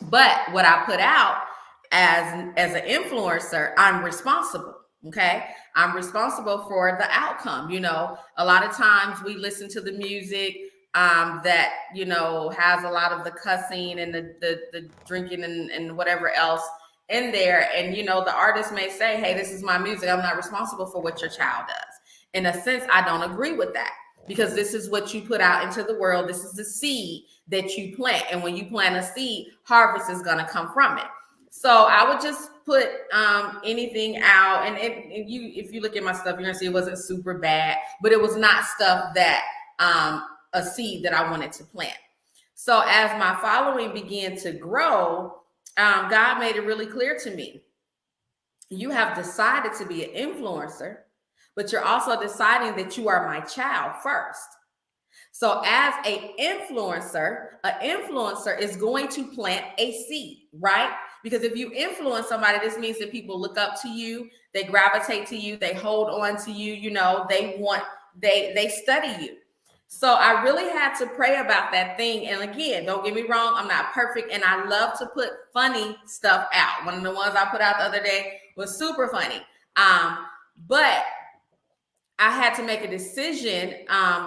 But what I put out as an influencer, I'm responsible. Okay. I'm responsible for the outcome. You know, a lot of times we listen to the music that, you know, has a lot of the cussing and the drinking and whatever else in there. And, you know, the artist may say, hey, this is my music. I'm not responsible for what your child does. In a sense, I don't agree with that, because this is what you put out into the world. This is the seed that you plant. And when you plant a seed, harvest is going to come from it. So I would just put anything out. And if you look at my stuff, you're going to see it wasn't super bad, but it was not stuff that a seed that I wanted to plant. So as my following began to grow, God made it really clear to me. You have decided to be an influencer, but you're also deciding that you are my child first. So as an influencer is going to plant a seed, right? Because if you influence somebody, this means that people look up to you, they gravitate to you, they hold on to you, you know, they study you. So I really had to pray about that thing. And again, don't get me wrong, I'm not perfect. And I love to put funny stuff out. One of the ones I put out the other day was super funny. But I had to make a decision,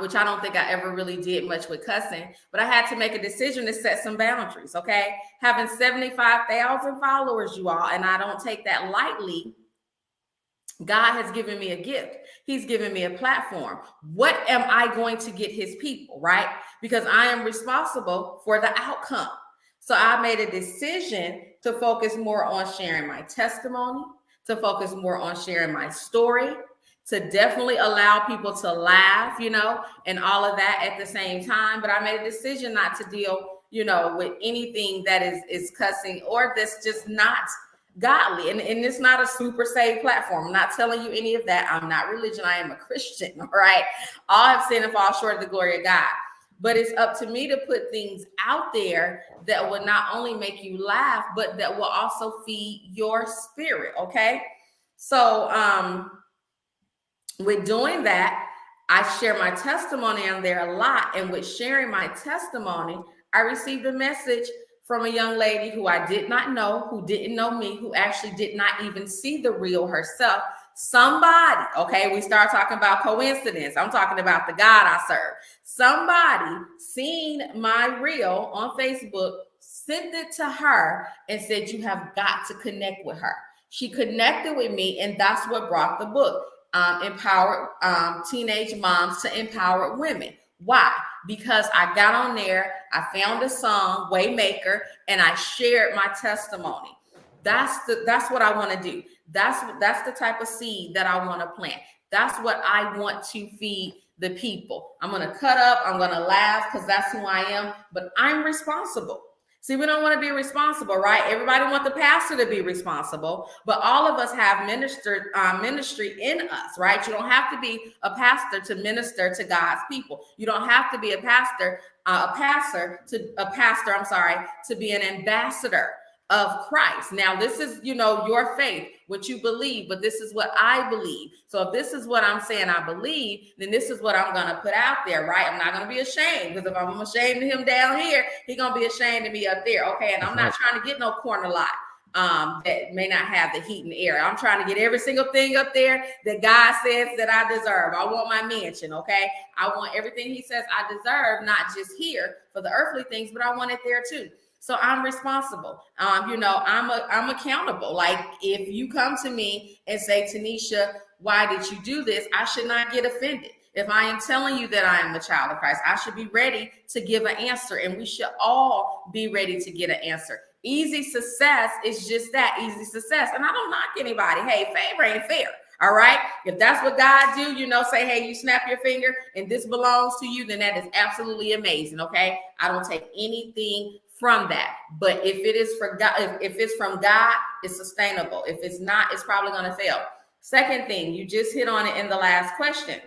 which I don't think I ever really did much with cussing, but I had to make a decision to set some boundaries, okay? Having 75,000 followers, you all, and I don't take that lightly. God has given me a gift. He's given me a platform. What am I going to get his people, right? Because I am responsible for the outcome. So I made a decision to focus more on sharing my testimony, to focus more on sharing my story, to definitely allow people to laugh, you know, and all of that at the same time. But I made a decision not to deal, you know, with anything that is cussing or that's just not godly. And it's not a super saved platform. I'm not telling you any of that. I'm not religion. I am a Christian, all right? All have sinned and fall short of the glory of God. But it's up to me to put things out there that will not only make you laugh, but that will also feed your spirit, okay? So, with doing that, I share my testimony on there a lot. And with sharing my testimony, I received a message from a young lady who I did not know, who didn't know me, who actually did not even see the reel herself, somebody, okay, we start talking about coincidence. I'm talking about the God I serve. Somebody seen my reel on Facebook, sent it to her, and said, you have got to connect with her. She connected with me, and that's what brought the book, Empowered Teenage Moms to Empowered Women. Why? Because I got on there, I found a song, Waymaker, and I shared my testimony. That's what I want to do. That's the type of seed that I want to plant. That's what I want to feed the people. I'm going to cut up, I'm going to laugh because that's who I am, but I'm responsible. See, we don't want to be responsible, right? Everybody wants the pastor to be responsible, but all of us have ministry in us, right? You don't have to be a pastor to minister to God's people. You don't have to be a pastor to be an ambassador of Christ. Now, this is, your faith, what you believe, but this is what I believe. So if this is what I'm saying I believe, then this is what I'm going to put out there, right? I'm not going to be ashamed, because if I'm ashamed of him down here, he's going to be ashamed of me up there. Okay. And I'm not trying to get no corner lot that may not have the heat and air. I'm trying to get every single thing up there that God says that I deserve. I want my mansion. Okay. I want everything he says I deserve, not just here for the earthly things, but I want it there too. So I'm responsible. I'm accountable. Like, if you come to me and say, Tanisha, why did you do this? I should not get offended. If I am telling you that I am a child of Christ, I should be ready to give an answer, and we should all be ready to get an answer. Easy success is just that, easy success. And I don't knock anybody. Hey, favor ain't fair. All right. If that's what God do, say, hey, you snap your finger and this belongs to you, then that is absolutely amazing. Okay. I don't take anything from that. But if it is for God, if it's from God, it's sustainable. If it's not, it's probably going to fail. Second thing, you just hit on it in the last question.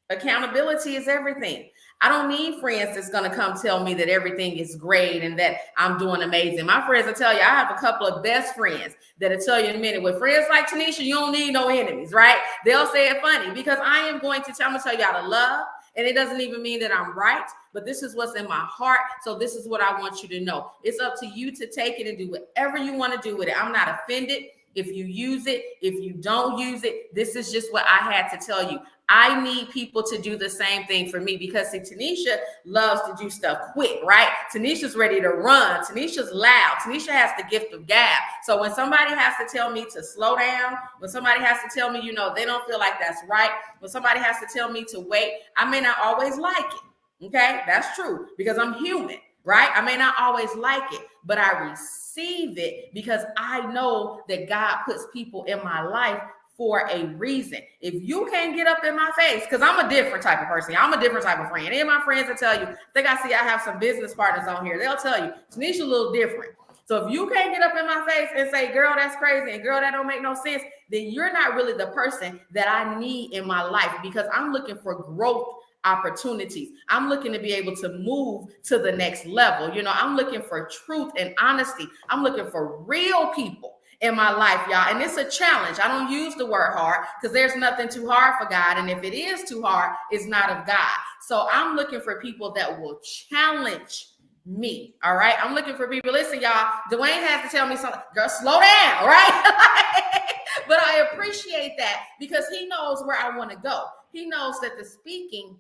Accountability is everything. I don't need friends that's going to come tell me that everything is great and that I'm doing amazing. My friends will tell you, I have a couple of best friends that'll tell you in a minute. With friends like Tanisha, you don't need no enemies, right? They'll say it funny, because I'm going to tell you how to love. And it doesn't even mean that I'm right, but this is what's in my heart. So this is what I want you to know. It's up to you to take it and do whatever you want to do with it. I'm not offended if you use it. If you don't use it, this is just what I had to tell you. I need people to do the same thing for me, because see, Tanisha loves to do stuff quick, right? Tanisha's ready to run. Tanisha's loud. Tanisha has the gift of gab. So when somebody has to tell me to slow down, when somebody has to tell me, they don't feel like that's right, when somebody has to tell me to wait, I may not always like it. Okay, that's true, because I'm human, right? I may not always like it, but I receive it because I know that God puts people in my life for a reason. If you can't get up in my face, because I'm a different type of person. I'm a different type of friend. Any of my friends will tell you, I have some business partners on here. They'll tell you, Tanisha a little different. So if you can't get up in my face and say, girl, that's crazy, and girl, that don't make no sense, then you're not really the person that I need in my life, because I'm looking for growth opportunities. I'm looking to be able to move to the next level. I'm looking for truth and honesty. I'm looking for real people in my life, y'all. And it's a challenge. I don't use the word hard, because there's nothing too hard for God. And if it is too hard, it's not of God. So I'm looking for people that will challenge me. All right. I'm looking for people. Listen, y'all, Dwayne has to tell me something. Girl, slow down. Right. But I appreciate that, because he knows where I want to go. He knows that the speaking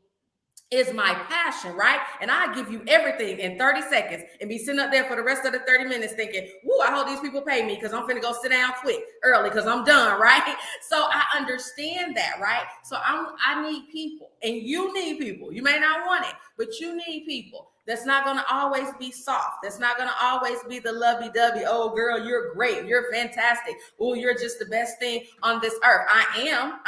is my passion, right? And I give you everything in 30 seconds and be sitting up there for the rest of the 30 minutes thinking, woo, I hope these people pay me, because I'm finna go sit down quick early because I'm done, right? So I understand that, right? So I need people, and you need people. You may not want it, but you need people that's not going to always be soft. That's not going to always be the lovey-dovey. Oh, girl, you're great. You're fantastic. Oh, you're just the best thing on this earth. I am.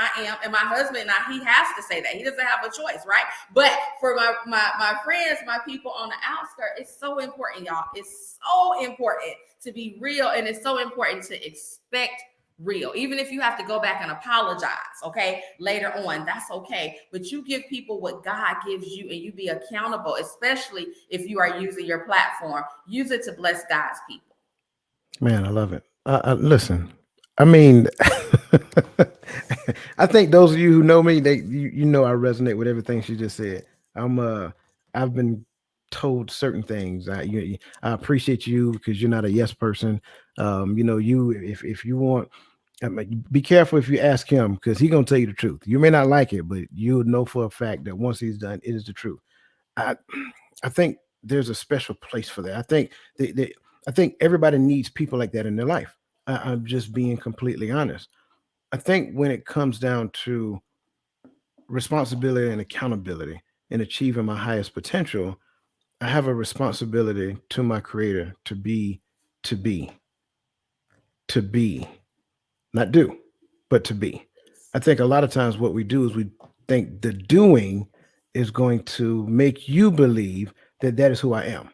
And my husband, now, he has to say that. He doesn't have a choice, right? But for my friends, my people on the outskirts, it's so important, y'all. It's so important to be real, and it's so important to expect real. Even if you have to go back and apologize, okay, later on, that's okay. But you give people what God gives you, and you be accountable, especially if you are using your platform. Use it to bless God's people. Man, I love it. Listen, I mean, I think those of you who know me, I resonate with everything she just said. I've been told certain things. I appreciate you because you're not a yes person. If you want Be careful if you ask him because he's gonna tell you the truth. You may not like it, but you'll know for a fact that once he's done, it is the truth. I I think there's a special place for that. I think everybody needs people like that in their life. I'm just being completely honest. I think when it comes down to responsibility and accountability and achieving my highest potential, I have a responsibility to my creator to be, to be, not do, but to be. I think a lot of times what we do is we think the doing is going to make you believe that that is who I am.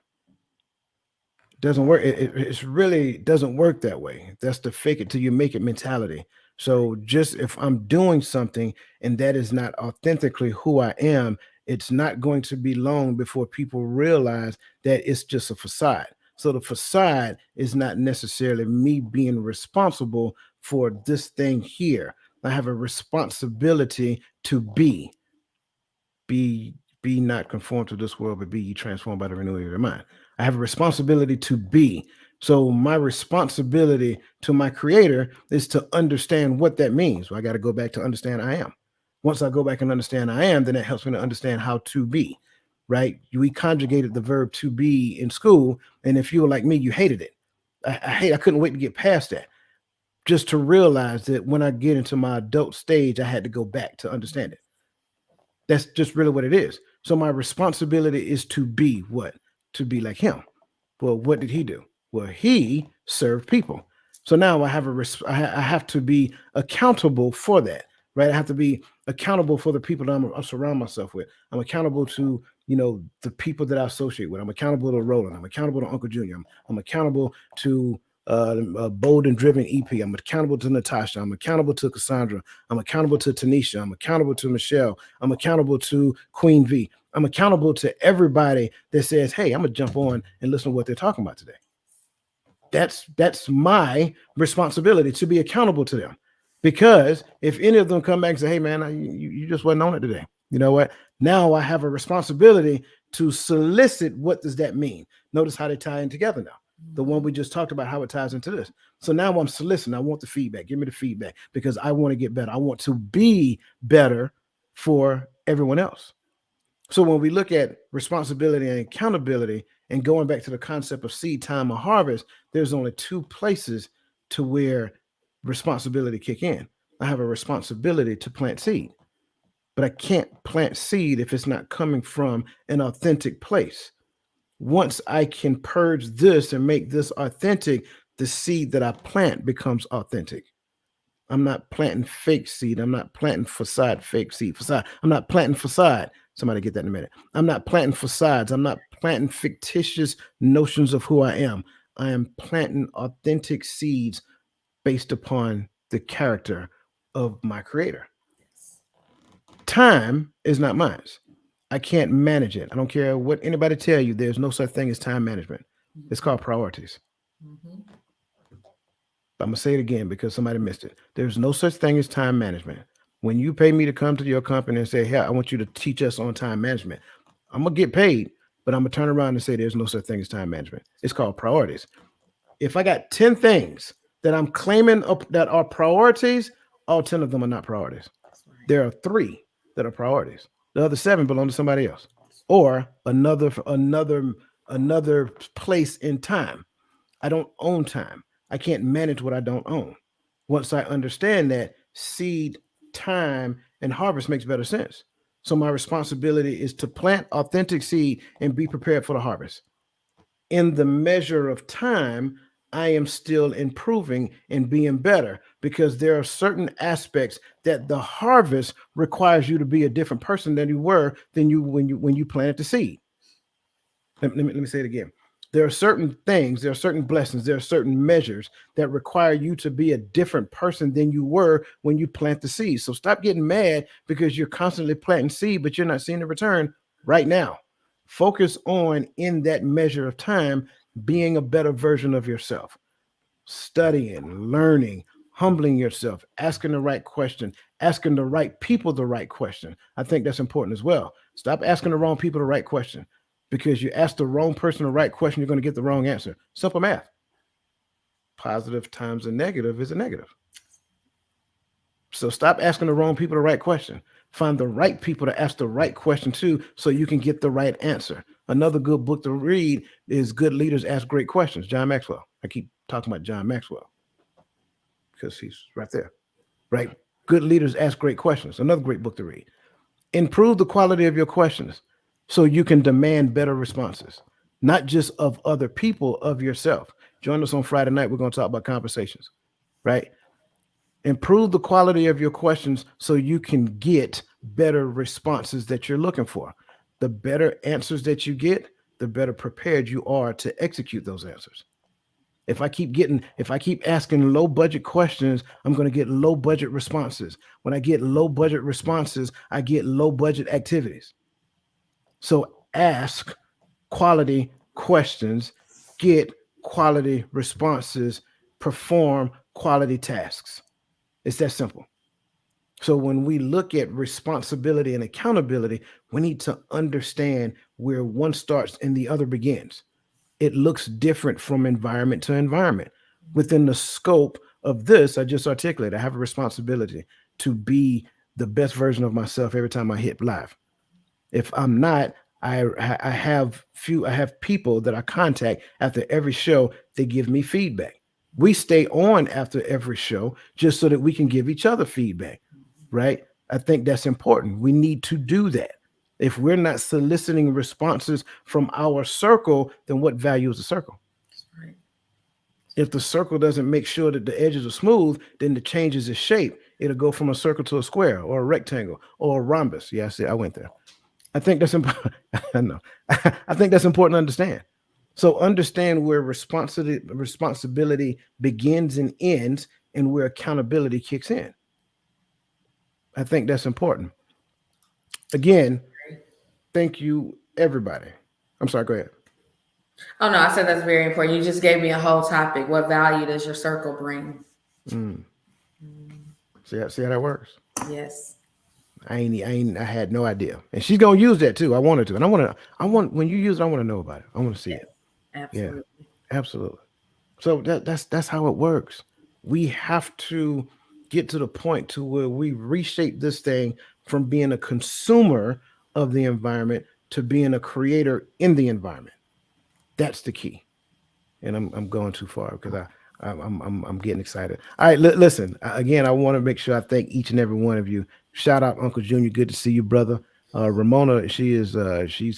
Doesn't work. It's really doesn't work that way. That's the fake it till you make it mentality. So just if I'm doing something and that is not authentically who I am, it's not going to be long before people realize that it's just a facade. So the facade is not necessarily me being responsible for this thing here. I have a responsibility to be be not conformed to this world, but be ye transformed by the renewing of your mind. I have a responsibility to be. So my responsibility to my creator is to understand what that means. Well, I got to go back to understand I am. Once I go back and understand I am, then it helps me to understand how to be. Right? We conjugated the verb to be in school, and if you were like me, you hated it. I couldn't wait to get past that. Just to realize that when I get into my adult stage, I had to go back to understand it. That's just really what it is. So my responsibility is to be what? To be like him. Well, what did he do? Well, he served people. So now I have I have to be accountable for that, right? I have to be accountable for the people that I surround myself with. I'm accountable to, the people that I associate with. I'm accountable to Roland. I'm accountable to Uncle Junior. I'm accountable to Bold and Driven EP. I'm accountable to Natasha. I'm accountable to Cassandra. I'm accountable to Tanisha. I'm accountable to Michelle. I'm accountable to Queen V. I'm accountable to everybody that says, hey, I'm gonna jump on and listen to what they're talking about today. That's my responsibility to be accountable to them. Because if any of them come back and say, hey man, you just wasn't on it today. You know what? Now I have a responsibility to solicit what does that mean? Notice how they tie in together now. The one we just talked about, how it ties into this. So now I'm soliciting. I want the feedback. Give me the feedback because I want to get better. I want to be better for everyone else. So when we look at responsibility and accountability and going back to the concept of seed time or harvest, there's only two places to where responsibility kick in. I have a responsibility to plant seed, but I can't plant seed if it's not coming from an authentic place. Once I can purge this and make this authentic, the seed that I plant becomes authentic. I'm not planting fake seed. I'm not planting facade, fake seed, facade. I'm not planting facade. Somebody get that in a minute. I'm not planting facades. I'm not planting fictitious notions of who I am. I am planting authentic seeds based upon the character of my creator. Time is not mine. I can't manage it. I don't care what anybody tell you. There's no such thing as time management. It's called priorities. Mm-hmm. I'm going to say it again because somebody missed it. There's no such thing as time management. When you pay me to come to your company and say, hey, I want you to teach us on time management, I'm going to get paid, but I'm going to turn around and say there's no such thing as time management. It's called priorities. If I got 10 things that I'm claiming that are priorities, all 10 of them are not priorities. There are 3 that are priorities. The other 7 belong to somebody else or another place in time. I don't own time. I can't manage what I don't own. Once I understand that, seed, time, and harvest makes better sense. So my responsibility is to plant authentic seed and be prepared for the harvest. In the measure of time, I am still improving and being better because there are certain aspects that the harvest requires you to be a different person than you were when you planted the seed. Let me say it again. There are certain things, there are certain blessings, there are certain measures that require you to be a different person than you were when you plant the seed. So stop getting mad because you're constantly planting seed, but you're not seeing the return right now. Focus on, in that measure of time, being a better version of yourself. Studying, learning, humbling yourself, asking the right question, asking the right people the right question. I think that's important as well. Stop asking the wrong people the right question. Because you ask the wrong person the right question, you're going to get the wrong answer. Simple math. Positive times a negative is a negative. So stop asking the wrong people the right question. Find the right people to ask the right question to so you can get the right answer. Another good book to read is Good Leaders Ask Great Questions, John Maxwell. I keep talking about John Maxwell because he's right there, right? Good Leaders Ask Great Questions, another great book to read. Improve the quality of your questions so you can demand better responses, not just of other people, of yourself. Join us on Friday night. We're going to talk about conversations, right? Improve the quality of your questions so you can get better responses that you're looking for. The better answers that you get, the better prepared you are to execute those answers. If I keep asking low budget questions, I'm going to get low budget responses. When I get low budget responses, I get low budget activities. So ask quality questions, get quality responses, perform quality tasks. It's that simple. So when we look at responsibility and accountability, we need to understand where one starts and the other begins. It looks different from environment to environment. Within the scope of this, I just articulated, I have a responsibility to be the best version of myself every time I hit live. If I'm not, I have people that I contact after every show. They give me feedback. We stay on after every show just so that we can give each other feedback, right? I think that's important. We need to do that. If we're not soliciting responses from our circle, then what value is the circle? Right. If the circle doesn't make sure that the edges are smooth, then the changes its shape. It'll go from a circle to a square or a rectangle or a rhombus. Yeah, I see. I went there. I think that's important. I know. I think that's important to understand. So understand where responsibility begins and ends, and where accountability kicks in. I think that's important. Again, thank you, everybody. I'm sorry. Go ahead. Oh no, I said that's very important. You just gave me a whole topic. What value does your circle bring? Mm. See how that works. Yes. I had no idea, and she's gonna use that too. I wanted to, and I want when you use it, I want to know about it. I want to see it. Yeah, Absolutely. absolutely. So that's how it works. We have to get to the point to where we reshape this thing from being a consumer of the environment to being a creator in the environment. That's the key. And I'm going too far because I'm getting excited. All right, listen. Again, I want to make sure I thank each and every one of you. Shout out Uncle Junior. Good to see you, brother. Ramona, she's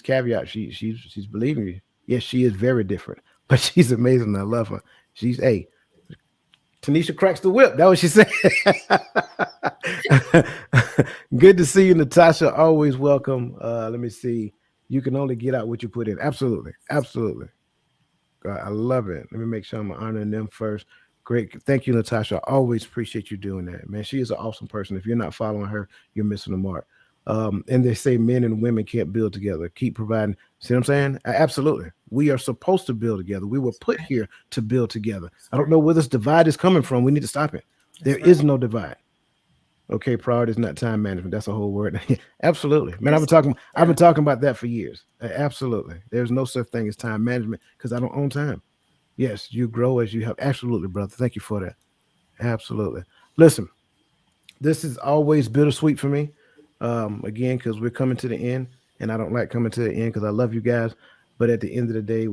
caveat. She's believing you. Yes, she is very different, but she's amazing. I love her. She's Tanisha cracks the whip. That was she said. Good to see you, Natasha. Always welcome. Let me see. You can only get out what you put in. Absolutely, absolutely. I love it. Let me make sure I'm honoring them first. Great. Thank you, Natasha. I always appreciate you doing that, man. She is an awesome person. If you're not following her, you're missing the mark. And they say men and women can't build together. Keep providing. See what I'm saying? Absolutely. We are supposed to build together. We were put here to build together. I don't know where this divide is coming from. We need to stop it. There is no divide. Okay, priority is not time management. That's a whole word. Absolutely, man. I've been talking about that for years. Absolutely, there's no such thing as time management because I don't own time. Yes, you grow as you have. Absolutely, brother. Thank you for that. Absolutely. Listen, this is always bittersweet for me. Again, because we're coming to the end, and I don't like coming to the end because I love you guys. But at the end of the day,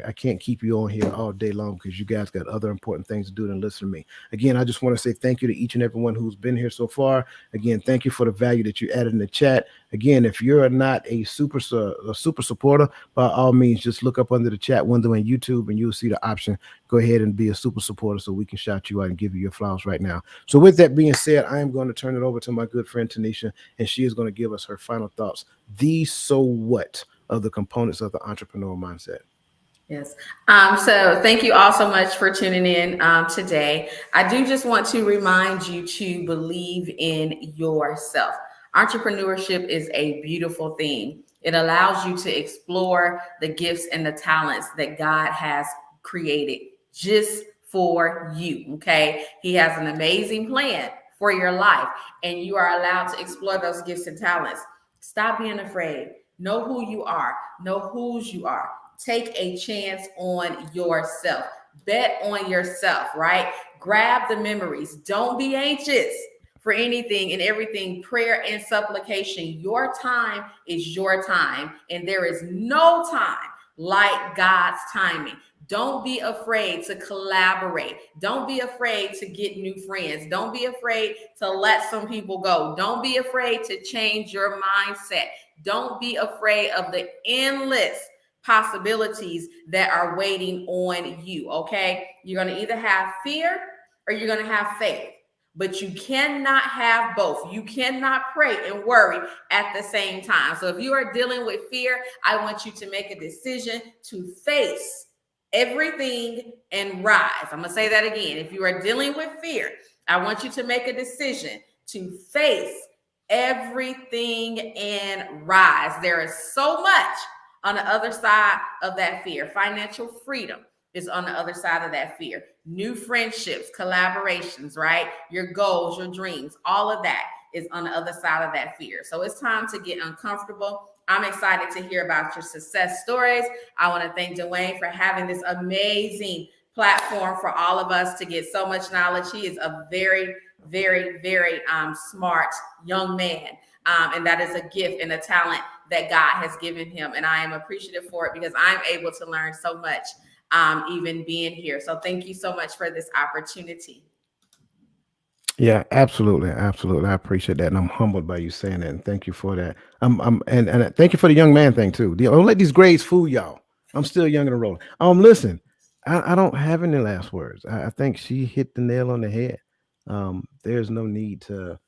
I can't keep you on here all day long because you guys got other important things to do than listen to me. Again, I just want to say thank you to each and everyone who's been here so far. Again, thank you for the value that you added in the chat. Again, if you're not a super supporter, by all means, just look up under the chat window in YouTube and you'll see the option. Go ahead and be a super supporter so we can shout you out and give you your flowers right now. So with that being said, I am going to turn it over to my good friend Tanisha, and she is going to give us her final thoughts. The so what of the components of the entrepreneurial mindset. Yes. So thank you all so much for tuning in today. I do just want to remind you to believe in yourself. Entrepreneurship is a beautiful thing. It allows you to explore the gifts and the talents that God has created just for you. Okay. He has an amazing plan for your life, and you are allowed to explore those gifts and talents. Stop being afraid. Know who you are. Know whose you are. Take a chance on yourself. Bet on yourself, right? Grab the memories. Don't be anxious for anything and everything, prayer and supplication. Your time is your time, and there is no time like God's timing. Don't be afraid to collaborate. Don't be afraid to get new friends. Don't be afraid to let some people go. Don't be afraid to change your mindset. Don't be afraid of the endless possibilities that are waiting on you. Okay. You're going to either have fear or you're going to have faith, but you cannot have both. You cannot pray and worry at the same time. So if you are dealing with fear, I want you to make a decision to face everything and rise. I'm going to say that again. If you are dealing with fear, I want you to make a decision to face everything and rise. There is so much on the other side of that fear. Financial freedom is on the other side of that fear. New friendships, collaborations, right? Your goals, your dreams, all of that is on the other side of that fear. So it's time to get uncomfortable. I'm excited to hear about your success stories. I want to thank Dwayne for having this amazing platform for all of us to get so much knowledge. He is a very, very, very smart young man. And that is a gift and a talent that God has given him. And I am appreciative for it because I'm able to learn so much even being here. So thank you so much for this opportunity. Yeah, absolutely, absolutely. I appreciate that, and I'm humbled by you saying that, and thank you for that. And thank you for the young man thing too. Don't let these grades fool y'all. I'm still young and rolling. Listen, I don't have any last words. I think she hit the nail on the head. There's no need to,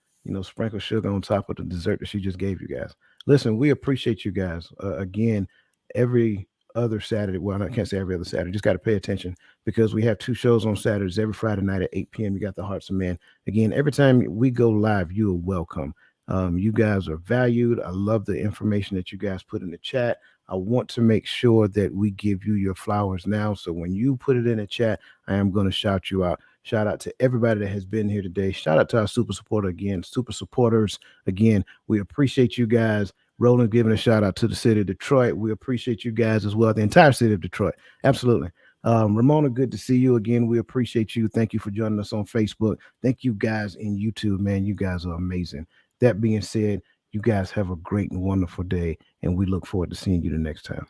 sprinkle sugar on top of the dessert that she just gave you guys. Listen, we appreciate you guys. Again, every other Saturday. Well, I can't say every other Saturday. Just got to pay attention because we have two shows on Saturdays every Friday night at 8 p.m. You got the Hearts of Men. Again, every time we go live, you are welcome. You guys are valued. I love the information that you guys put in the chat. I want to make sure that we give you your flowers now. So when you put it in the chat, I am going to shout you out. Shout out to everybody that has been here today. Shout out to our super supporter again, super supporters. Again, we appreciate you guys. Roland giving a shout out to the city of Detroit. We appreciate you guys as well, the entire city of Detroit. Absolutely. Ramona, good to see you again. We appreciate you. Thank you for joining us on Facebook. Thank you guys in YouTube, man. You guys are amazing. That being said, you guys have a great and wonderful day, and we look forward to seeing you the next time.